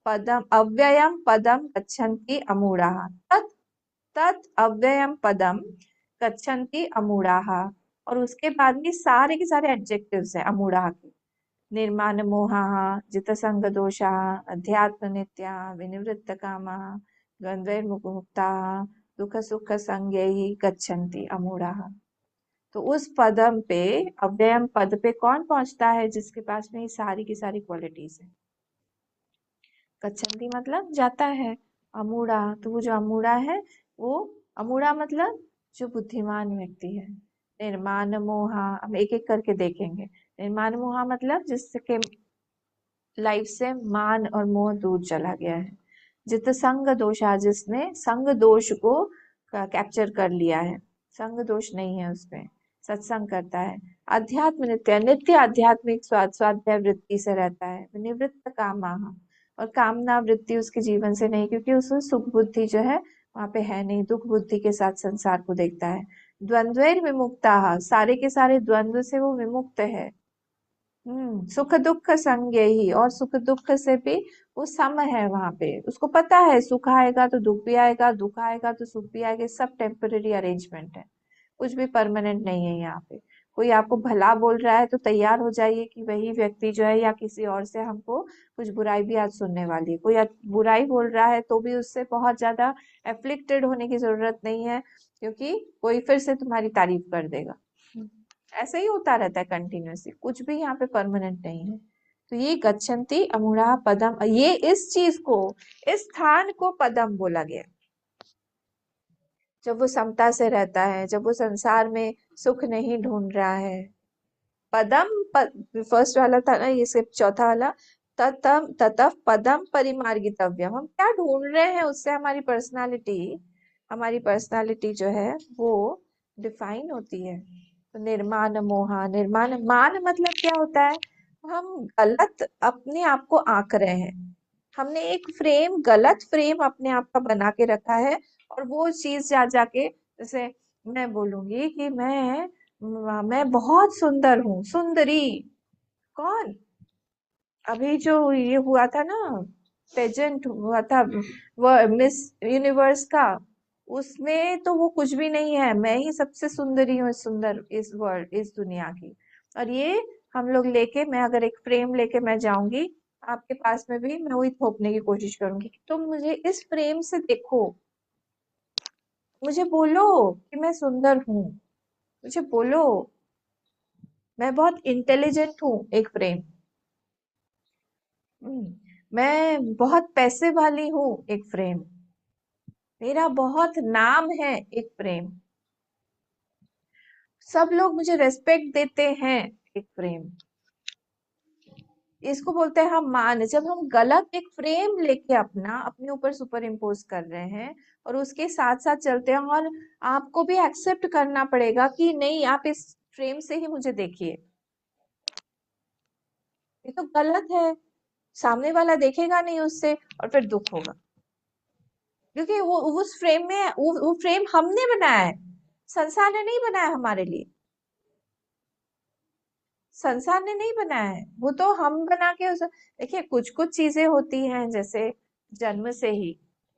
पदम अव्ययम पदम गच्छन्ति अमूढ़ाः, तत् तत् अव्ययम पदम गच्छन्ति अमूढ़ाः। और उसके बाद में सारे के सारे एडजेक्टिव्स हैं अमूढ़ाः के। निर्माण मोहाः, जितसंग दोषाः, अध्यात्म नित्याः, विनिवृत्त कामाः, द्वन्द्वैर्मुक्ताः, दुख सुख संज्ञैः गच्छन्ति अमूढ़ाः। तो उस पदम पे, अव्ययम पद पे कौन पहुंचता है? जिसके पास में ये सारी की सारी क्वालिटीज है। गच्छन्ति मतलब जाता है, अमूढ़ा तो वो जो अमूढ़ा है वो, अमूढ़ा मतलब जो बुद्धिमान व्यक्ति है। निर्माण मोहा, हम एक एक करके देखेंगे। निर्माण मोहा मतलब जिसके लाइफ से मान और मोह दूर चला गया है। जित संग दोषा, जिसने संग दोष को कैप्चर कर लिया है, संग दोष नहीं है उसमें, सत्संग करता है। अध्यात्म नित्य, नित्य आध्यात्मिक स्वाध्याय वृत्ति से रहता है। निवृत्त कामाः, और कामना वृत्ति उसके जीवन से नहीं, क्योंकि उसमें सुख बुद्धि जो है वहां पे है नहीं, दुख बुद्धि के साथ संसार को देखता है। द्वंद्वैर विमुक्ताः, सारे के सारे द्वंद्व से वो विमुक्त है। सुख दुख संज्ञ ही, और सुख दुख से भी वो सम है वहां पे। उसको पता है सुख आएगा तो दुख भी आएगा, दुख आएगा तो सुख भी आएगा, सब टेम्पररी अरेंजमेंट है, कुछ भी परमानेंट नहीं है यहाँ पे। कोई आपको भला बोल रहा है तो तैयार हो जाइए कि वही व्यक्ति जो है या किसी और से हमको कुछ बुराई भी आज सुनने वाली है। कोई बुराई बोल रहा है तो भी उससे बहुत ज्यादा एफ्लिक्टेड होने की जरूरत नहीं है, क्योंकि कोई फिर से तुम्हारी तारीफ कर देगा। ऐसे ही होता रहता है कंटिन्यूअसली, कुछ भी यहाँ पे परमानेंट नहीं है। तो ये गच्छन्ति अमूढ़ाः पदम, ये इस चीज को, इस स्थान को पदम बोला गया। जब वो समता से रहता है, जब वो संसार में सुख नहीं ढूंढ रहा है। फर्स्ट वाला था ना, ये सिर्फ चौथा वाला, ततः पदम परिमार्गितव्यम। हम क्या ढूंढ रहे हैं उससे हमारी पर्सनालिटी जो है वो डिफाइन होती है। तो निर्माण मोहा, निर्माण मान मतलब क्या होता है? हम गलत अपने आप को आंक रहे हैं, हमने एक फ्रेम, गलत फ्रेम अपने आप का बना के रखा है। और वो चीज जा जाके, जैसे मैं बोलूंगी कि मैं बहुत सुंदर हूँ, सुंदरी। कौन? अभी जो ये हुआ था ना, पेजेंट हुआ था वो मिस यूनिवर्स का, उसमें तो वो कुछ भी नहीं है, मैं ही सबसे सुंदरी हूँ, सुंदर इस वर्ल्ड, इस दुनिया की। और ये हम लोग लेके, मैं अगर एक फ्रेम लेके मैं जाऊंगी आपके पास में भी, मैं वही थोपने की कोशिश करूंगी कि तुम मुझे इस फ्रेम से देखो, मुझे बोलो कि मैं सुंदर हूँ, मुझे बोलो मैं बहुत इंटेलिजेंट हूँ, एक फ्रेम। मैं बहुत पैसे वाली हूँ, एक फ्रेम। मेरा बहुत नाम है, एक फ्रेम। सब लोग मुझे रेस्पेक्ट देते हैं, एक फ्रेम। इसको बोलते हैं हम मान। जब हम गलत एक फ्रेम लेके अपने ऊपर सुपर इम्पोज कर रहे हैं और उसके साथ साथ चलते हैं, और आपको भी एक्सेप्ट करना पड़ेगा कि नहीं, आप इस फ्रेम से ही मुझे देखिए, ये तो गलत है। सामने वाला देखेगा नहीं उससे, और फिर दुख होगा, क्योंकि वो उस फ्रेम में, वो फ्रेम हमने बनाया है, संसार ने नहीं बनाया हमारे लिए। संसार ने नहीं बनाया है, वो तो हम बना के उस, देखिए कुछ कुछ चीजें होती हैं, जैसे जन्म से ही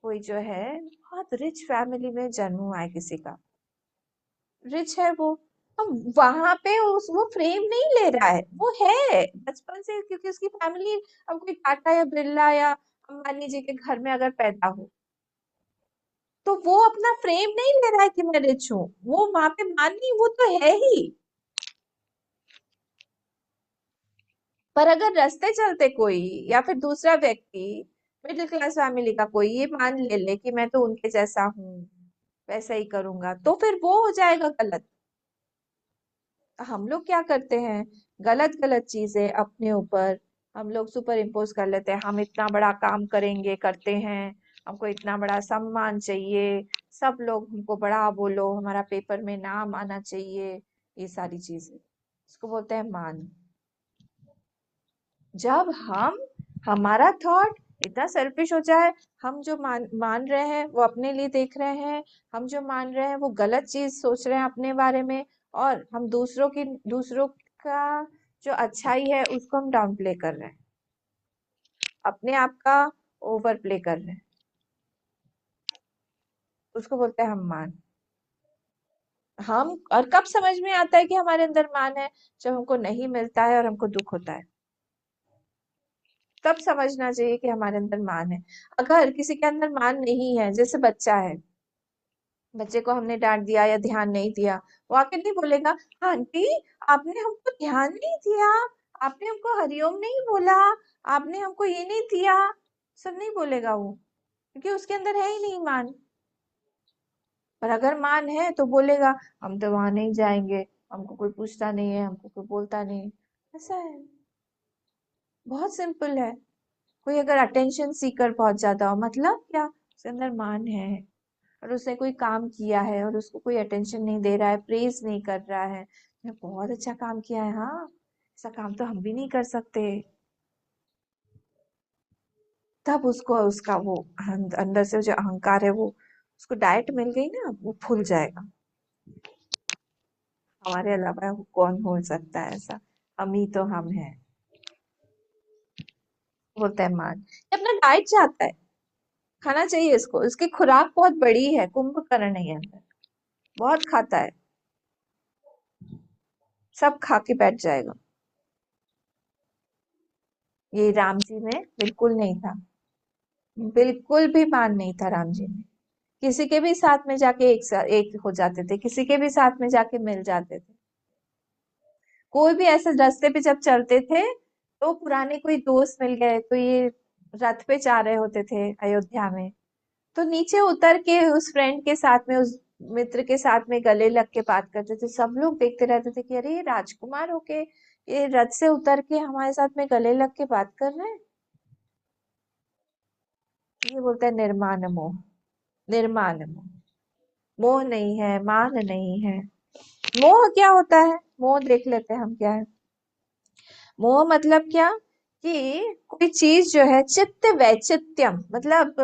कोई जो है बहुत रिच फैमिली में जन्म हुआ है, किसी का रिच है वो, हम वहां पे वो फ्रेम नहीं ले रहा है, वो है बचपन से, क्योंकि उसकी फैमिली, अब कोई टाटा या बिरला या अंबानी जी के घर में अगर पैदा हो तो वो अपना फ्रेम नहीं ले रहा है कि मैं रिच हूँ, वो वहां पे मानी, वो तो है ही। पर अगर रास्ते चलते कोई या फिर दूसरा व्यक्ति, मिडिल क्लास फैमिली का कोई, ये मान ले कि मैं तो उनके जैसा हूँ, वैसा ही करूंगा, तो फिर वो हो जाएगा गलत। हम लोग क्या करते हैं, गलत गलत चीजें अपने ऊपर हम लोग सुपर इम्पोज कर लेते हैं। हम इतना बड़ा काम करेंगे, करते हैं, हमको इतना बड़ा सम्मान चाहिए, सब लोग हमको बड़ा बोलो, हमारा पेपर में नाम आना चाहिए, ये सारी चीजें, इसको बोलते हैं मान। जब हमारा थॉट इतना सेल्फिश हो जाए, हम जो मान रहे हैं वो अपने लिए देख रहे हैं, हम जो मान रहे हैं वो गलत चीज सोच रहे हैं अपने बारे में, और हम दूसरों का जो अच्छाई है उसको हम डाउन प्ले कर रहे हैं, अपने आप का ओवर प्ले कर रहे हैं, उसको बोलते हैं हम मान। हम और कब समझ में आता है कि हमारे अंदर मान है? जब हमको नहीं मिलता है और हमको दुख होता है, तब समझना चाहिए कि हमारे अंदर मान है। अगर किसी के अंदर मान नहीं है, जैसे बच्चा है, बच्चे को हमने डांट दिया या ध्यान नहीं दिया, वो आके नहीं बोलेगा, हाँ आंटी आपने हमको ध्यान नहीं दिया, आपने हमको हरिओम नहीं बोला, आपने हमको ये नहीं दिया, सब नहीं बोलेगा वो, क्योंकि उसके अंदर है ही नहीं मान। पर अगर मान है तो बोलेगा, हम तो वहां नहीं जाएंगे, हमको कोई पूछता नहीं है, हमको कोई बोलता नहीं है। ऐसा है, बहुत सिंपल है। कोई अगर अटेंशन सीकर बहुत ज्यादा हो, मतलब क्या, उसके अंदर मान है और उसने कोई काम किया है और उसको कोई अटेंशन नहीं दे रहा है, प्रेज नहीं कर रहा है, मैं बहुत अच्छा काम किया है, हाँ ऐसा काम तो हम भी नहीं कर सकते, तब उसको उसका वो अंदर से जो अहंकार है वो, उसको डाइट मिल गई ना, वो फूल जाएगा। हमारे अलावा कौन हो सकता है ऐसा, हम ही तो हम हैं। बोलता है मान, ये अपना डाइट चाहता है, खाना चाहिए इसको, इसकी खुराक बहुत बड़ी है, कुंभकर्ण है अंदर, बहुत खाता है, सब खा के बैठ जाएगा। ये राम जी में बिल्कुल नहीं था, बिल्कुल भी मान नहीं था राम जी में। किसी के भी साथ में जाके एक हो जाते थे, किसी के भी साथ में जाके मिल जाते थे। कोई भी ऐसे रास्ते पे जब चलते थे तो पुराने कोई दोस्त मिल गए, तो ये रथ पे जा रहे होते थे अयोध्या में, तो नीचे उतर के उस फ्रेंड के साथ में, उस मित्र के साथ में गले लग के बात करते थे। सब लोग देखते रहते थे कि अरे ये राजकुमार होके ये रथ से उतर के हमारे साथ में गले लग के बात कर रहे हैं। ये बोलता है निर्माण मोह, निर्माण मोह, मोह नहीं है, मान नहीं है। मोह क्या होता है? मोह देख लेते हैं हम क्या है। मोह मतलब क्या, कि कोई चीज जो है, चित्त वैचित्यम, मतलब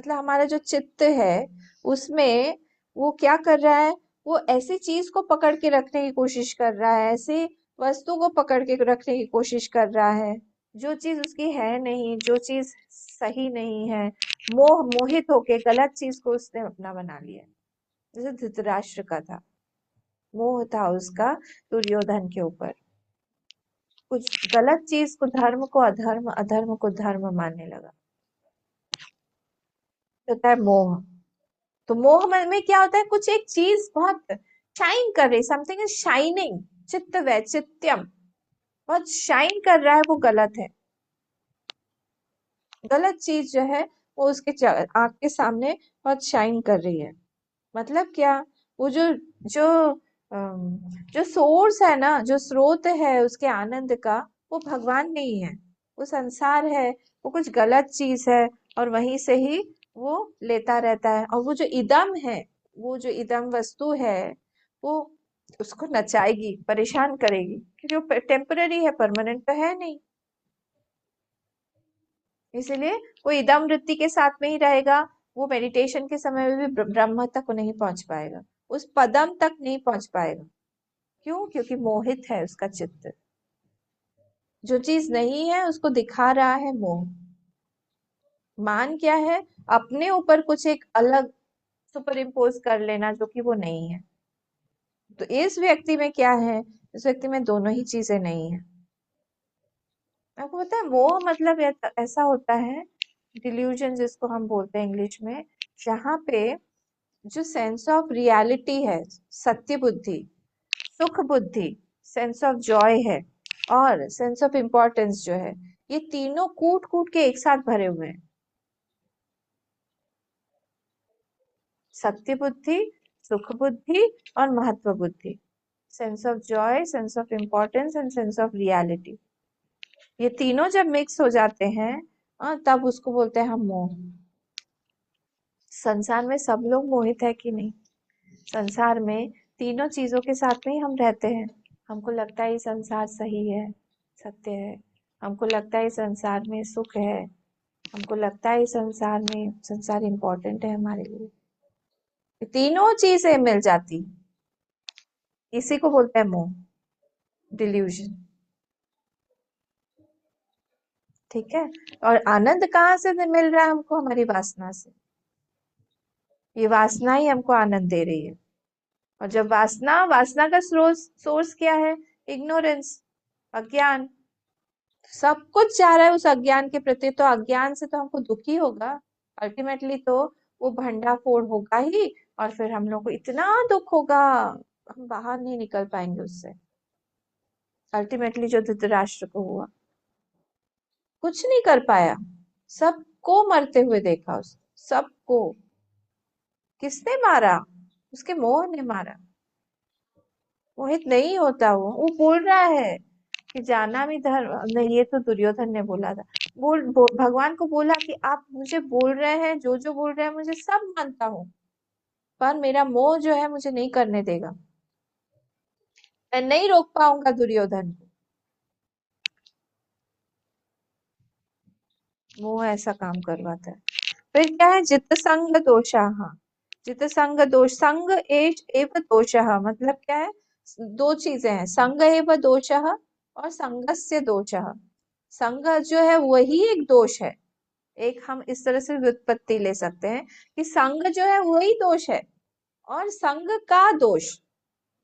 हमारा जो चित्त है उसमें वो क्या कर रहा है, वो ऐसी चीज को पकड़ के रखने की कोशिश कर रहा है, ऐसी वस्तु को पकड़ के रखने की कोशिश कर रहा है जो चीज उसकी है नहीं, जो चीज सही नहीं है। मोहित होके गलत चीज को उसने अपना बना लिया। जैसे धृतराष्ट्र का था, मोह था उसका दुर्योधन के ऊपर, कुछ गलत चीज को, धर्म को अधर्म, अधर्म को धर्म मानने लगा, होता है मोह। तो मोह मन में क्या होता है, कुछ एक चीज बहुत शाइन कर रही, समथिंग इज शाइनिंग, चित्त वैचित्यम, बहुत शाइन कर रहा है, वो गलत है। गलत चीज जो है वो उसके आंख के सामने बहुत शाइन कर रही है। मतलब क्या, वो जो जो सोर्स है ना, जो स्रोत है उसके आनंद का, वो भगवान नहीं है, वो संसार है, वो कुछ गलत चीज है, और वहीं से ही वो लेता रहता है। और वो जो इदम है, वो जो इदम वस्तु है, वो उसको नचाएगी, परेशान करेगी, क्योंकि वो टेम्पररी है, परमानेंट तो है नहीं। इसलिए वो इदम वृत्ति के साथ में ही रहेगा, वो मेडिटेशन के समय में भी ब्रह्म तक नहीं पहुंच पाएगा, उस पदम तक नहीं पहुंच पाएगा। क्यों? क्योंकि मोहित है उसका चित्त, जो चीज नहीं है उसको दिखा रहा है मोह। मान क्या है, अपने ऊपर कुछ एक अलग सुपर इम्पोज कर लेना जो कि वो नहीं है। तो इस व्यक्ति में क्या है, इस व्यक्ति में दोनों ही चीजें नहीं है। आपको पता है मोह मतलब ऐसा होता है, डिल्यूजन जिसको हम बोलते हैं इंग्लिश में, जहाँ पे जो सेंस ऑफ रियलिटी है, सत्य बुद्धि, सुख बुद्धि, सेंस ऑफ जॉय है, और सेंस ऑफ इम्पोर्टेंस जो है, ये तीनों कूट कूट के एक साथ भरे हुए हैं। सत्य बुद्धि, सुख बुद्धि और महत्व बुद्धि, sense of Joy, sense of importance and sense of reality, ये तीनों जब मिक्स हो जाते हैं, तब उसको बोलते हैं हम मोह। संसार में सब लोग मोहित है कि नहीं? संसार में तीनों चीजों के साथ में ही हम रहते हैं। हमको लगता है ये संसार सही है, सत्य है, हमको लगता है इस संसार में सुख है, हमको लगता है इस संसार में, संसार इम्पोर्टेंट है हमारे लिए। तीनों चीजें मिल जाती, इसी को बोलते हैं मोह, डिल्यूजन। ठीक है। और आनंद कहाँ से मिल रहा है हमको? हमारी वासना से। ये वासना ही हमको आनंद दे रही है। और जब वासना का सोर्स क्या है? इग्नोरेंस, अज्ञान। सब कुछ जा रहा है उस अज्ञान के प्रति, तो अज्ञान से तो हमको दुखी होगा अल्टीमेटली, तो वो भंडाफोड़ होगा ही। और फिर हम लोग को इतना दुख होगा, हम बाहर नहीं निकल पाएंगे उससे। अल्टीमेटली जो धृतराष्ट्र को हुआ, कुछ नहीं कर पाया, सबको मरते हुए देखा, उस सबको किसने मारा? उसके मोह ने मारा। मोहित नहीं होता वो बोल रहा है कि जाना भी धर्म नहीं। ये तो दुर्योधन ने बोला था। भगवान को बोला कि आप मुझे बोल रहे हैं, जो जो बोल रहे हैं मुझे सब मानता हूँ, पर मेरा मोह जो है मुझे नहीं करने देगा, मैं नहीं रोक पाऊंगा दुर्योधन को। मोह ऐसा काम करवाता है। फिर क्या है? जित संग दोषाः। जित संग दोष, संग एव दोषः, मतलब क्या है? दो चीजें हैं, संग एव दोषः और संगस्य दोषः। संग जो है वही एक दोष है। एक हम इस तरह से व्युत्पत्ति ले सकते हैं कि संग जो है वही दोष है, और संग का दोष,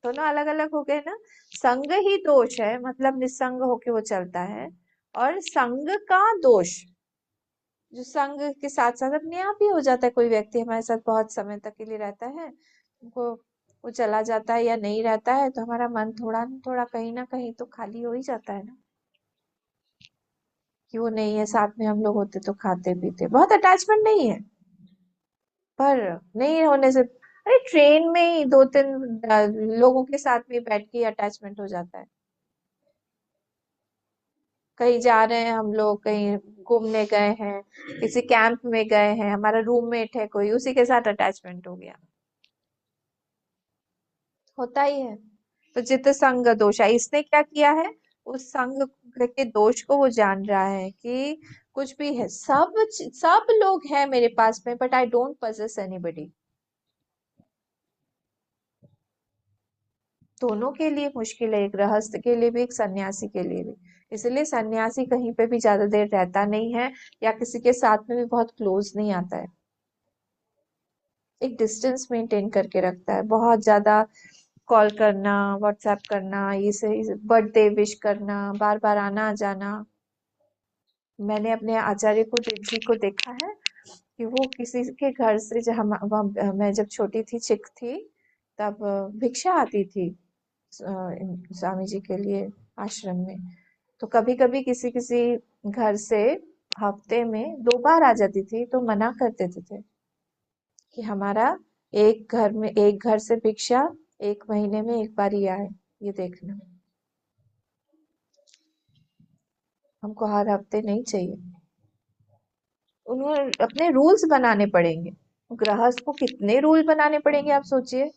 दोनों अलग अलग हो गए ना। संग ही दोष है, मतलब निसंग होके वो चलता है, और संग का दोष जो संग के साथ साथ अपने आप ही हो जाता है। कोई व्यक्ति हमारे साथ बहुत समय तक के लिए रहता है, उनको वो चला जाता है या नहीं रहता है, तो हमारा मन थोड़ा न थोड़ा कहीं ना कहीं तो खाली हो ही जाता है ना, कि वो नहीं है साथ में। हम लोग होते तो खाते पीते, बहुत अटैचमेंट नहीं है, पर नहीं होने से, अरे ट्रेन में ही दो तीन लोगों के साथ में बैठ के अटैचमेंट हो जाता है। कहीं जा रहे हैं हम लोग, कहीं घूमने गए हैं, किसी कैंप में गए हैं, हमारा रूममेट है कोई, उसी के साथ अटैचमेंट हो गया, होता ही है। तो जित संग दोष है, इसने क्या किया है? उस संग के दोष को वो जान रहा है कि कुछ भी है, सब लोग हैं मेरे पास में, but I don't possess anybody. दोनों के लिए मुश्किल है, एक गृहस्थ के लिए भी, एक सन्यासी के लिए भी। इसलिए सन्यासी कहीं पे भी ज्यादा देर रहता नहीं है, या किसी के साथ में भी बहुत क्लोज नहीं आता है, एक डिस्टेंस मेंटेन करके रखता है। बहुत ज्यादा कॉल करना, व्हाट्सएप करना, ये सही, बर्थडे विश करना, बार बार आना जाना। मैंने अपने आचार्य को जी को देखा है कि वो किसी के घर से, जब मैं जब छोटी थी, चिक थी, तब भिक्षा आती थी स्वामी जी के लिए आश्रम में। तो कभी कभी किसी किसी घर से हफ्ते में 2 बार आ जाती थी, तो मना कर देते थे कि हमारा एक घर से भिक्षा 1 महीने में एक बार ही आए, ये देखना, हमको हर हफ्ते नहीं चाहिए। उन्हें अपने रूल्स बनाने पड़ेंगे। गृहस्थ को कितने रूल बनाने पड़ेंगे, आप सोचिए,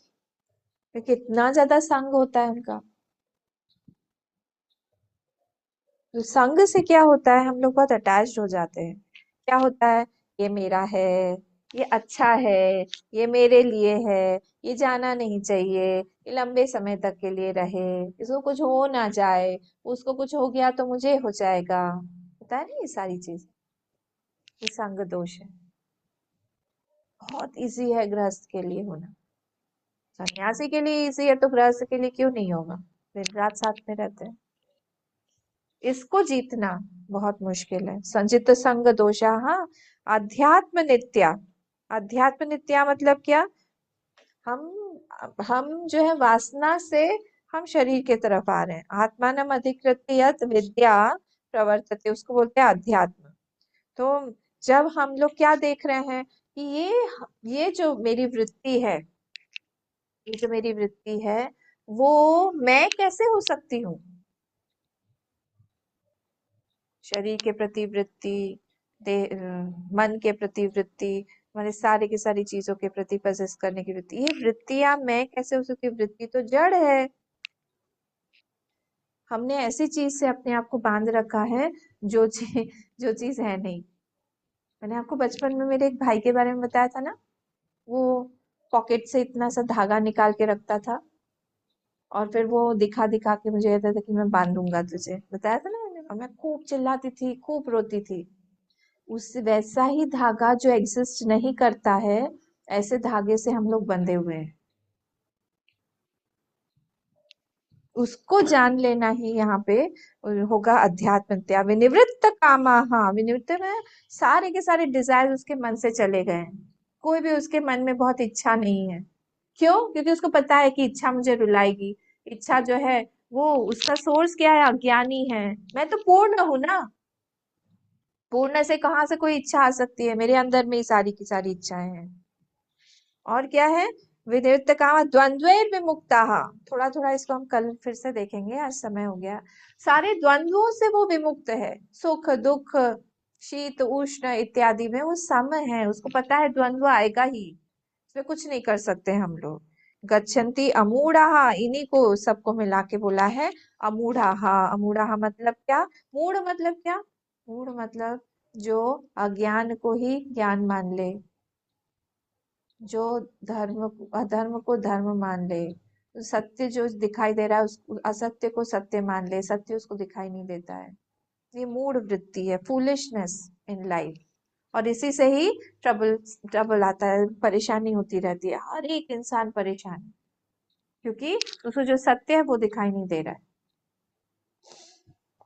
कि कितना ज्यादा संग होता है उनका। तो संग से क्या होता है? हम लोग बहुत अटैच्ड हो जाते हैं। क्या होता है? ये मेरा है, ये अच्छा है, ये मेरे लिए है, ये जाना नहीं चाहिए, ये लंबे समय तक के लिए रहे, इसको कुछ हो ना जाए, उसको कुछ हो गया तो मुझे हो जाएगा, होता है ना ये सारी चीज। ये संग दोष है। बहुत इजी है गृहस्थ के लिए होना, सन्यासी के लिए इजी है, तो गृहस्थ के लिए क्यों नहीं होगा? दिन रात साथ में रहते हैं। इसको जीतना बहुत मुश्किल है। संजित संग दोषाः अध्यात्म नित्या। अध्यात्म नित्या मतलब क्या? हम जो है वासना से हम शरीर के तरफ आ रहे हैं। आत्मानम अधिकृत्य यत् विद्या प्रवर्तते, उसको बोलते हैं अध्यात्म। तो जब हम लोग क्या देख रहे हैं कि ये जो मेरी वृत्ति है, ये जो मेरी वृत्ति है, वो मैं कैसे हो सकती हूँ? शरीर के प्रति वृत्ति, मन के प्रति वृत्ति, हमारे सारे की सारी चीजों के प्रति पजेस करने की वृत्ति, ये वृत्तियां मैं कैसे हो सकती? वृत्ति तो जड़ है। हमने ऐसी चीज से अपने आप को बांध रखा है जो चीज है नहीं। मैंने आपको बचपन में मेरे एक भाई के बारे में बताया था ना, वो पॉकेट से इतना सा धागा निकाल के रखता था, और फिर वो दिखा दिखा के मुझे कहता था कि मैं बांधूंगा तुझे, बताया था ना मैंने, और मैं खूब चिल्लाती थी, खूब रोती थी। उस वैसा ही धागा जो एग्जिस्ट नहीं करता है, ऐसे धागे से हम लोग बंधे हुए हैं। उसको जान लेना ही यहाँ पे होगा अध्यात्म विद्या। विनिवृत्त कामाहा, विनिवृत्त में सारे के सारे डिजायर उसके मन से चले गए हैं। कोई भी उसके मन में बहुत इच्छा नहीं है। क्यों? क्योंकि उसको पता है कि इच्छा मुझे रुलाएगी। इच्छा जो है वो उसका सोर्स क्या है? अज्ञानी है। मैं तो पूर्ण हूं ना, पूर्ण से कहाँ से कोई इच्छा आ सकती है? मेरे अंदर में ही सारी की सारी इच्छाएं हैं। और क्या है? विनिवृत्त काम द्वंद्वैर विमुक्ताः। थोड़ा थोड़ा इसको हम कल फिर से देखेंगे, आज समय हो गया। सारे द्वंद्वों से वो विमुक्त है। सुख दुख शीत उष्ण इत्यादि में वो सम है। उसको पता है द्वंद्व आएगा ही, इसमें कुछ नहीं कर सकते हम लोग। गच्छन्ति अमूढ़ाः, इन्हीं को सबको मिला के बोला है अमूढ़ाः। अमूढ़ाः मतलब क्या? मूढ़ मतलब क्या? मूढ़ मतलब जो अज्ञान को ही ज्ञान मान ले, जो अधर्म को धर्म मान ले, तो सत्य जो दिखाई दे रहा है उसको असत्य को सत्य मान ले, सत्य उसको दिखाई नहीं देता है। ये मूढ़ वृत्ति है, फूलिशनेस इन लाइफ। और इसी से ही ट्रबल ट्रबल आता है, परेशानी होती रहती है। हर एक इंसान परेशान है, क्योंकि उसको जो सत्य है वो दिखाई नहीं दे रहा है।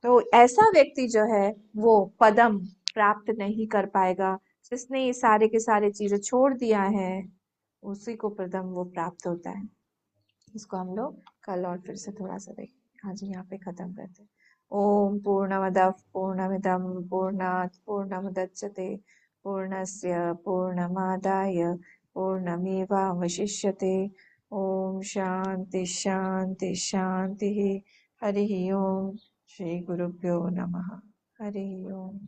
तो ऐसा व्यक्ति जो है वो पदम प्राप्त नहीं कर पाएगा। जिसने ये सारे के सारे चीजें छोड़ दिया है, उसी को पदम वो प्राप्त होता है। इसको हम लोग कल और फिर से थोड़ा सा देखें। आज यहाँ पे खत्म करते हैं। ओम पूर्णमदः पूर्णमिदं पूर्णात् पूर्णमुदच्यते पूर्णस्य पूर्णमादाय पूर्णमेवावशिष्यते। ओम शांति शांति शांति। हरि ओम। श्री गुरुभ्यो नमः। हरि ओम।